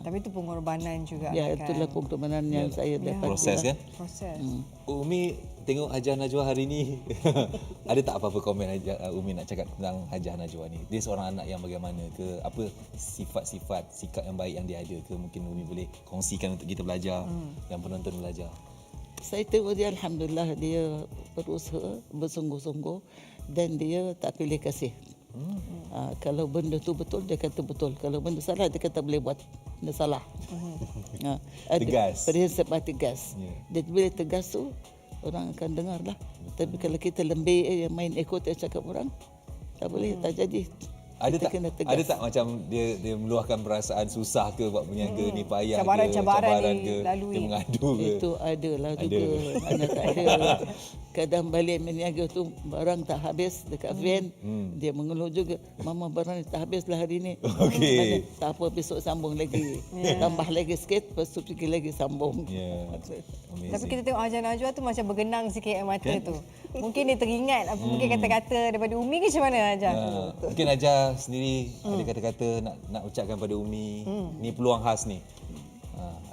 Tapi itu pengorbanan juga. Ya, itulah pengorbanan yang saya dapat. Proses kan? Proses. Umi tengok Hajah Najwa hari ni. Ada tak apa-apa komen Umi nak cakap tentang Hajah Najwa ni? Dia seorang anak yang bagaimana ke? Apa sifat-sifat, sikap yang baik yang dia ada ke? Mungkin Umi boleh kongsikan untuk kita belajar dan penonton belajar. Saya tengok dia, alhamdulillah, dia berusaha bersungguh-sungguh dan dia tak pilih kasih. Kalau benda tu betul, dia kata betul. Kalau benda salah, dia kata boleh buat. Benda salah. Tegas. Prinsip tegas. Dia bila tegas tu, orang akan dengar lah. Tapi kalau kita lembik main ikut yang cakap orang, tak boleh, tak jadi. Ada tak macam dia meluahkan perasaan susah ke buat berniaga ni, payah cabaran ke, lalui. dia mengadu ke? Itu adalah juga. Mana tak ada. Kadang balik berniaga tu barang tak habis dekat van, dia mengeluh juga, mama barang ni tak habis lah hari ni. Okey. Tak apa, besok sambung lagi. Tambah lagi sikit, lepas tu pergi lagi sambung. Tapi kita tengok Hajah Najwa tu macam bergenang sikit air mata tu. Mungkin dia teringat mungkin kata-kata daripada Umi ke macam mana Hajah? Mungkin Hajah sendiri ada kata-kata nak ucapkan pada Umi. Ni peluang khas ni.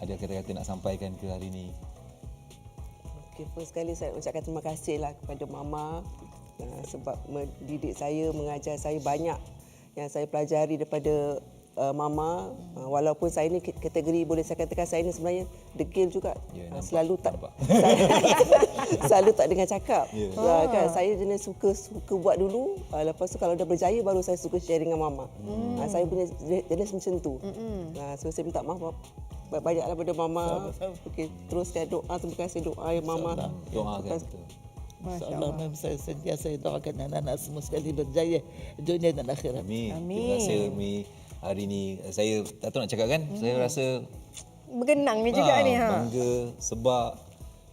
Ada kata-kata nak sampaikan ke hari ni? Okay, first sekali saya ucapkan terima kasih lah kepada Mama sebab mendidik saya, mengajar saya banyak yang saya pelajari daripada Mama. Walaupun saya ni kategori, boleh saya katakan saya ni sebenarnya degil juga. Selalu tak selalu tak dengar cakap. Kan saya jenis suka buat dulu, lepas tu kalau dah berjaya baru saya suka share dengan Mama. Saya punya jenis macam tu. So saya minta maaf banyaklah pada Mama. Okey, teruskan doa, terima kasih doa ya Mama. Doakan. InsyaAllah saya sentiasa doakan anak-anak semua sekali berjaya dunia dan akhirat. Amin. Terima kasih Umi. Hari ni saya tak tahu nak cakap kan, saya rasa bergenang ni juga ni. Bangga sebab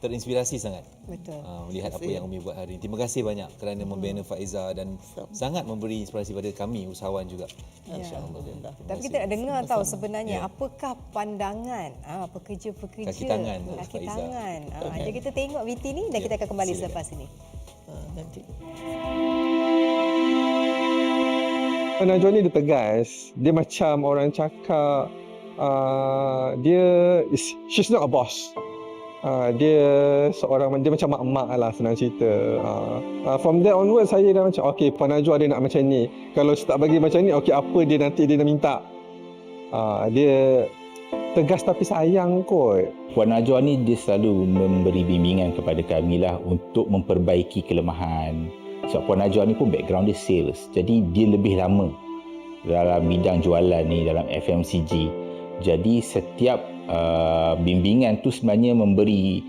terinspirasi sangat. Betul. Melihat apa yang Umi buat hari ini. Terima kasih banyak kerana membina Faiza dan sangat memberi inspirasi pada kami usahawan juga. Alhamdulillah. Tapi kita nak dengar tahu sebenarnya apakah pandangan pekerja-pekerja kaki tangan. Jadi kita tengok VT ni dan kita akan kembali selepas ini. Nanti. Najwa ni dia tegas. Dia macam orang cakap, she's not a boss. Dia seorang, dia macam mak-mak lah senang cerita. From there onward saya dah macam, okay, Puan Najwa dia nak macam ni. Kalau tak bagi macam ni, okay, apa dia nanti dia nak minta. Dia tegas tapi sayang kot. Puan Najwa ni dia selalu memberi bimbingan kepada kami lah untuk memperbaiki kelemahan. Sebab Puan Najwa ni pun background dia sales. Jadi dia lebih lama dalam bidang jualan ni, dalam FMCG. Jadi setiap bimbingan tu sebenarnya memberi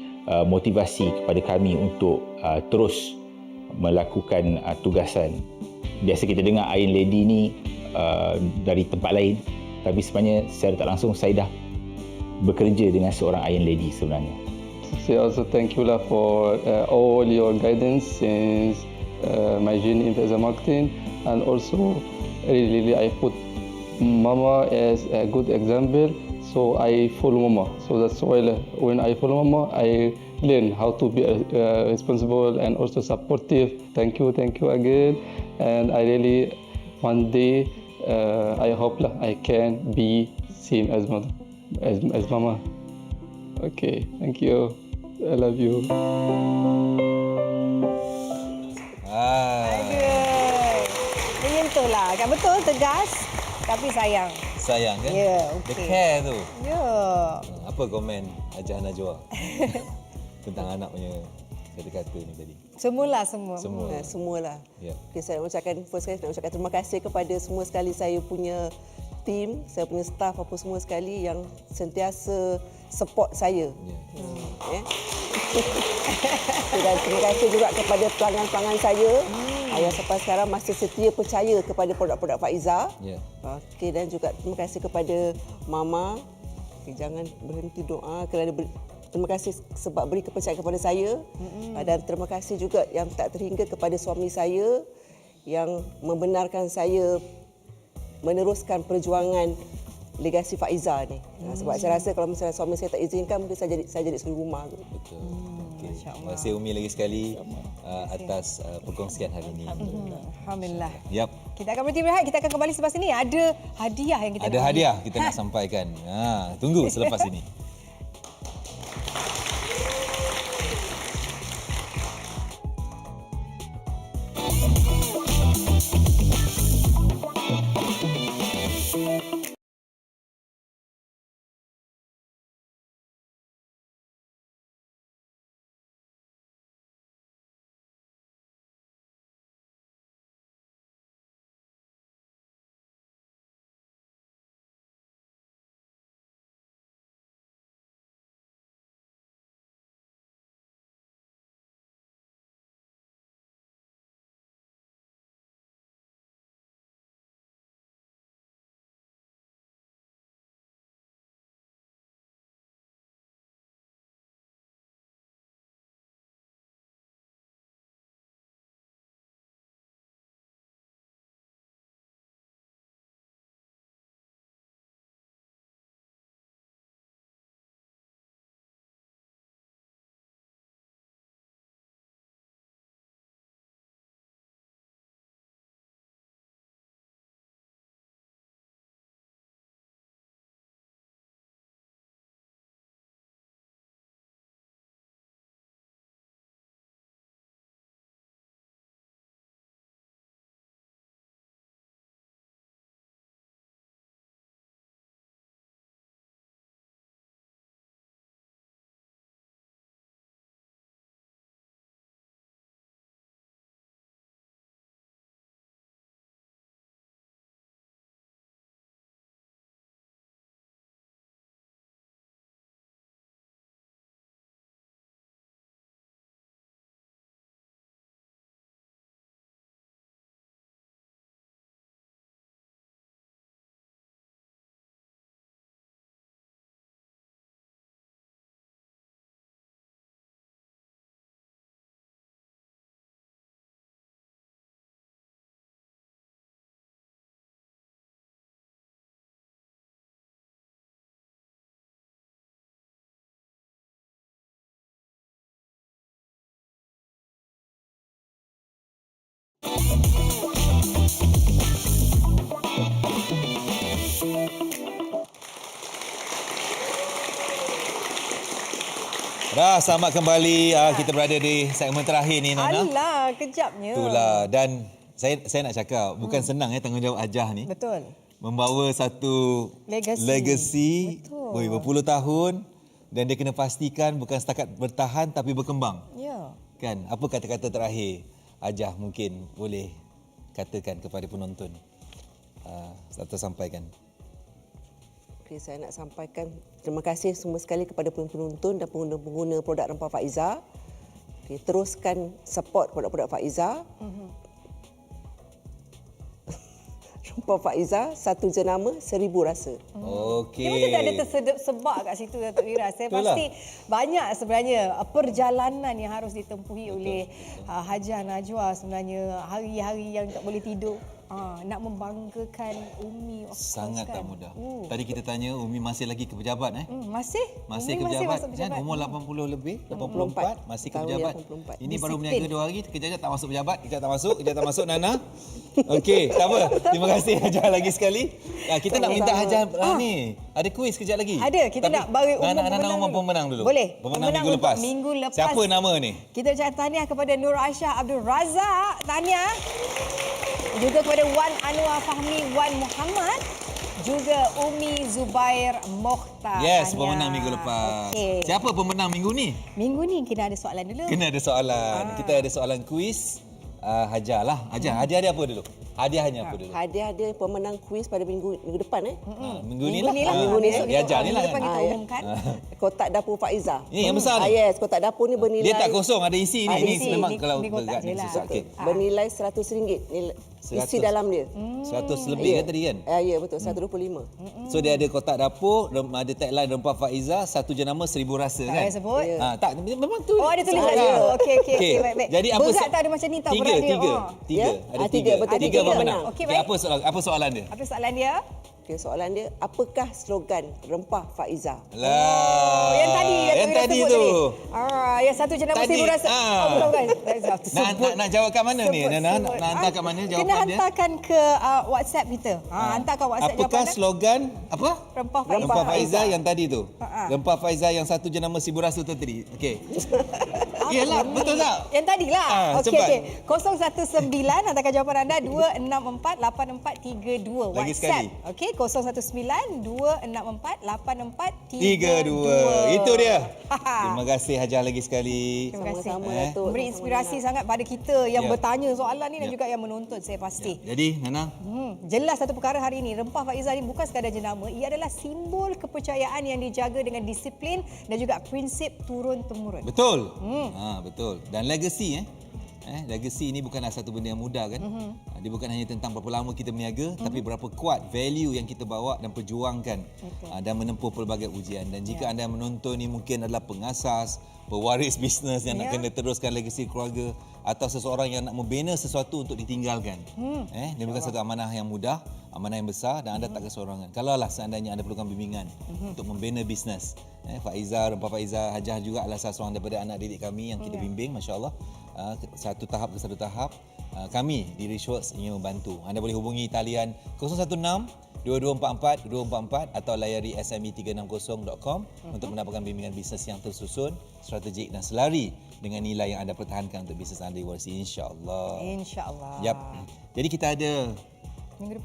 motivasi kepada kami untuk terus melakukan tugasan. Biasa kita dengar Iron Lady ni dari tempat lain, tapi sebenarnya secara tak langsung saya dah bekerja dengan seorang Iron Lady sebenarnya. Saya also thank you lah for all your guidance since my journey in Faiza Marketing, and also really I put Mama as a good example, so I follow Mama. So that's why when I follow Mama, I learn how to be responsible and also supportive. Thank you again, and I really one day I hope I can be same as Mama, as Mama. Okay, thank you. I love you. Menyentuhlah. Kan betul, tegas tapi sayang. Sayang kan? Ya, The care tu. Ya. Apa komen Hajah Najwa tentang anak punya kata-kata ni tadi? Semua. Semualah. Ya. Okay, saya first kali nak ucapkan terima kasih kepada semua sekali saya punya team, saya punya staff apa semua sekali yang sentiasa support saya. Ya. Dan terima kasih juga kepada pelanggan-pelanggan saya yang sampai sekarang masih setia percaya kepada produk-produk Faiza. Okey, dan juga terima kasih kepada Mama. Jangan berhenti doa kerana terima kasih sebab beri kepercayaan kepada saya. Dan terima kasih juga yang tak terhingga kepada suami saya yang membenarkan saya meneruskan perjuangan legasi Faiza ni. Sebab saya rasa kalau misalnya suami saya tak izinkan, mungkin saya jadi suri rumah. Betul. Okay. Terima kasih Umi lagi sekali atas perkongsian hari ini. Alhamdulillah. Yap. Kita akan berhenti berehat. Kita akan kembali selepas ini. Ada hadiah yang kita nak sampaikan. Tunggu selepas ini. Dah, selamat kembali. Kita berada di segmen terakhir ni, Nona. Alah, kejapnya. Itulah. Dan saya nak cakap, bukan senang tanggungjawab Hajah ni. Betul. Membawa satu legacy berpuluh tahun dan dia kena pastikan bukan setakat bertahan tapi berkembang. Ya. Kan? Apa kata-kata terakhir Hajah mungkin boleh katakan kepada penonton atau sampaikan? Saya nak sampaikan terima kasih semua sekali kepada penonton dan pengguna-pengguna produk rempah Faiza. Teruskan support produk-produk Faiza. Rempah Faiza, satu jenama, 1000 rasa. Okey. Dia macam tak ada tersedebak kat situ, Datuk Wira. Saya pasti banyak sebenarnya perjalanan yang harus ditempuhi oleh Hajah Najwa sebenarnya. Hari-hari yang tak boleh tidur. Nak membanggakan Umi. Sangat tak mudah. Tadi kita tanya Umi masih lagi ke pejabat Masih ke pejabat. Kan umur 80 lebih, 84 masih ke pejabat. Ini baru berniaga 2 hari, kejap tak masuk pejabat, kejap tak masuk Nana. Okey, tak apa. Terima kasih Hajah lagi sekali. Kita nak minta Hajah ni. Ada kuis kejap lagi. Ada, kita nak bagi umum pemenang dulu. Boleh. Pemenang minggu lepas. Siapa nama ni? Kita ucapkan tahniah kepada Nur Aisyah Abdul Razak. Tahniah. Juga kepada Wan Anwar Fahmi, Wan Muhammad. Juga Umi Zubair Mokhtar. Yes, pemenang minggu lepas. Okay. Siapa pemenang minggu ni? Minggu ni kena ada soalan dulu. Kena ada soalan. Kita ada soalan kuis. Hajah lah. Hajah, hadiah dia apa dulu? Hadiahnya apa dulu? Hadiah dia pemenang kuis pada minggu depan Minggu ni lah. Minggu ni esok Dia ajar ni lah Depan kan. kita umumkan. Kotak dapur Faiza. Ini yang besar ni. Yes, kotak dapur ni bernilai Dia tak kosong, ada isi ni. Ada Ini isi. memang Ni- kalau ni kotak berat je ni lah. susah. Okey. bernilai RM100. Isi 100. dalam dia. 100 lebih kan tadi kan? Ya betul, 125. So dia ada kotak dapur, ada tagline Rempah Faiza, satu jenama seribu rasa Tak kan? payah sebut. Tak, memang tu. Oh, ada tulis Ah. kat situ. Okey, baik. Jadi apa Berat tak ada macam ni tau, berat dia. Tiga. Ya? Ada Tiga, tiga. betul, Tiga tiga pemenang. Okey, Okey, baik. apa soalan dia? Apa soalan dia? Okey, soalan dia, apakah slogan Rempah Faiza? Lah. Yang tadi Yang tadi tu. Yang satu jenama Tadi, seribu rasa. Bukan. Nak jawab kat mana ni? Nak hantar kat mana Kena jawapan dia? hantarkan ke WhatsApp kita. Hantarkan WhatsApp Apakah jawapan slogan apa? Rempah Faiza. Rempah Faiza yang tadi tu. Ha. Rempah Faiza yang satu jenama seribu rasa tu tadi. Okey. Iyalah, betul tak? Yang tadi lah. Cepat. Okey. 019 hantarkan jawapan anda 264-8432. Lagi WhatsApp. sekali. Okey, 019-264-8432. 32. Itu dia. Terima kasih Hajah lagi sekali. Terima kasih. Sama-sama, Datuk. Memberi inspirasi sangat pada kita yang Ya. bertanya soalan ni dan Ya. juga yang menonton, saya pasti. Jadi, Nana, Jelas satu perkara hari ini, Rempah Faiza ini bukan sekadar jenama, ia adalah simbol kepercayaan yang dijaga dengan disiplin dan juga prinsip turun-temurun. betul. Betul. Dan legacy legacy ini bukanlah satu benda yang mudah kan. Dia bukan hanya tentang berapa lama kita berniaga, tapi berapa kuat value yang kita bawa dan perjuangkan dan menempuh pelbagai ujian. Dan jika anda yang menonton ni mungkin adalah pengasas, pewaris bisnes yang nak kena teruskan legasi keluarga atau seseorang yang nak membina sesuatu untuk ditinggalkan. Dia bukan satu amanah yang mudah, amanah yang besar dan anda tak keseorangan. Kalaulah seandainya anda perlukan bimbingan untuk membina bisnes. Faiza, Rempah Faiza, Hajah juga adalah salah seorang daripada anak didik kami yang kita bimbing, masya-Allah. Satu tahap ke satu tahap. Kami di Richworks ingin membantu. Anda boleh hubungi talian 016-2244-244 atau layari sme360.com untuk mendapatkan bimbingan bisnes yang tersusun, strategik dan selari dengan nilai yang anda pertahankan untuk bisnes anda diwarisi, insya-Allah. InsyaAllah. Yap. Jadi kita ada Minggu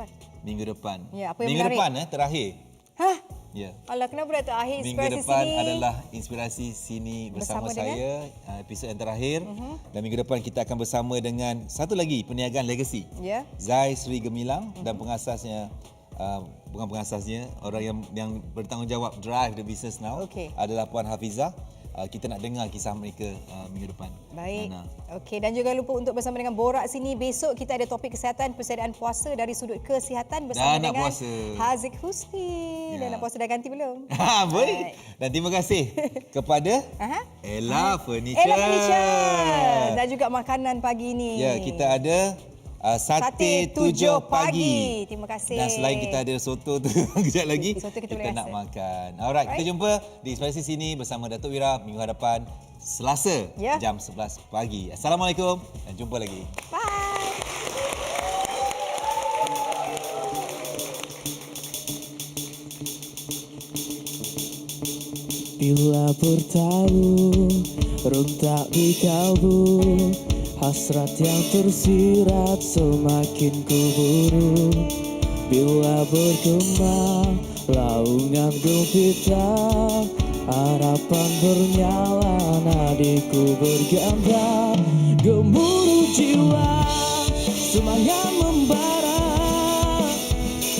depan. Ya, apa yang minggu menarik? depan terakhir. Hah? Ya. Alah, kenapa dah terakhir Minggu inspirasi depan sini? adalah inspirasi sini bersama Bersama saya, episod yang terakhir. Dan minggu depan kita akan bersama dengan satu lagi perniagaan legacy. Ya. Zai Sri Gemilang dan pengasasnya bukan pengasasnya, orang yang bertanggungjawab drive the business now adalah Puan Hafizah. Kita nak dengar kisah mereka minggu depan. Baik. Nana. Okey, dan jangan lupa untuk bersama dengan Borak sini. Besok kita ada topik kesihatan, persediaan puasa dari sudut kesihatan bersama Dah nak dengan puasa. Haziq Husni. Dah nak puasa dah ganti belum? Boleh. Dan terima kasih kepada Ella Furniture. Ella Furniture. Dan juga makanan pagi ni. Ya, kita ada Sate 7 pagi. Terima kasih. Dan selain kita ada soto tu kejap lagi Soto kita kita boleh nak rasa. makan. Alright, kita jumpa di Inspirasi sini bersama Datuk Wira minggu hadapan Selasa jam 11 pagi. Assalamualaikum dan jumpa lagi. Bye. Bila bertalu, runtak di kalbu, hasrat yang tersirat semakin kuburu. Bila berkembang laungan gempita, harapan bernyala, nadiku berganda. Gemuruh jiwa, semangat membara,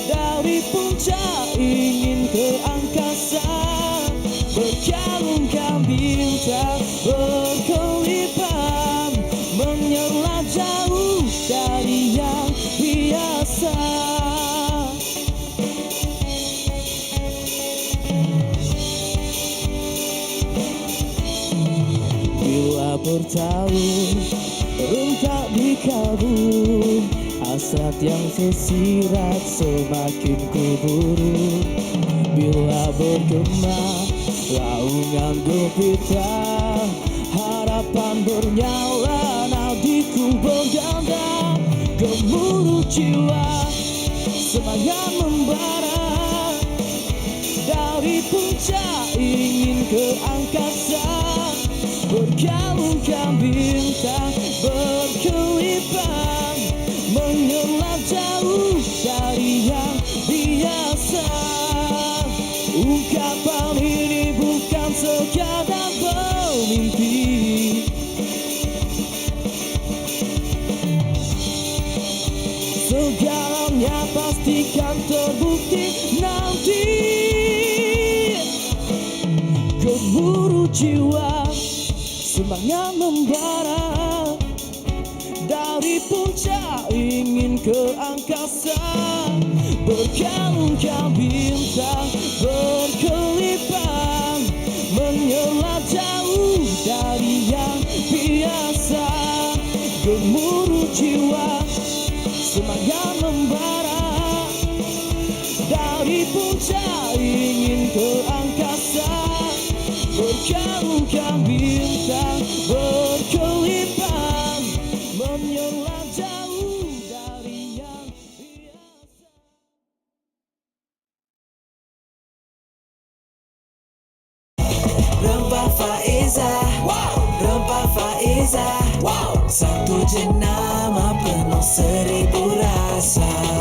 dari puncak ingin ke angkasa. Berkalungkan bintang berkelipan, menyerlah jauh dari yang biasa. Bila bertalu, runtak di kalbu, hasrat yang tersirat semakin kuburu. Bila bergema laungan gempita, harapan bernyala, nadiku berganda. Gemuruh jiwa, semangat membara, dari puncak ingin ke angkasa. Berkalungkan bintang berkelipan, menyerlah jauh dari yang biasa. Ungkapan ini bukan sekadar bermimpi, Segalanya pastikan terbukti nanti. Gemuruh jiwa, semangat membara, dari puncak ingin ke angkasa. Berkalung-kalung bintang berkelipang, menyala jauh dari yang biasa. Gemuruh jiwa, semangat membara, dari puncak ingin ke angkasa. Berkalung-kalung bintang berkelipang, menyala jauh dari yang biasa. Rempah Faiza, Rempah Faiza, satu jenama penuh seribu rasa.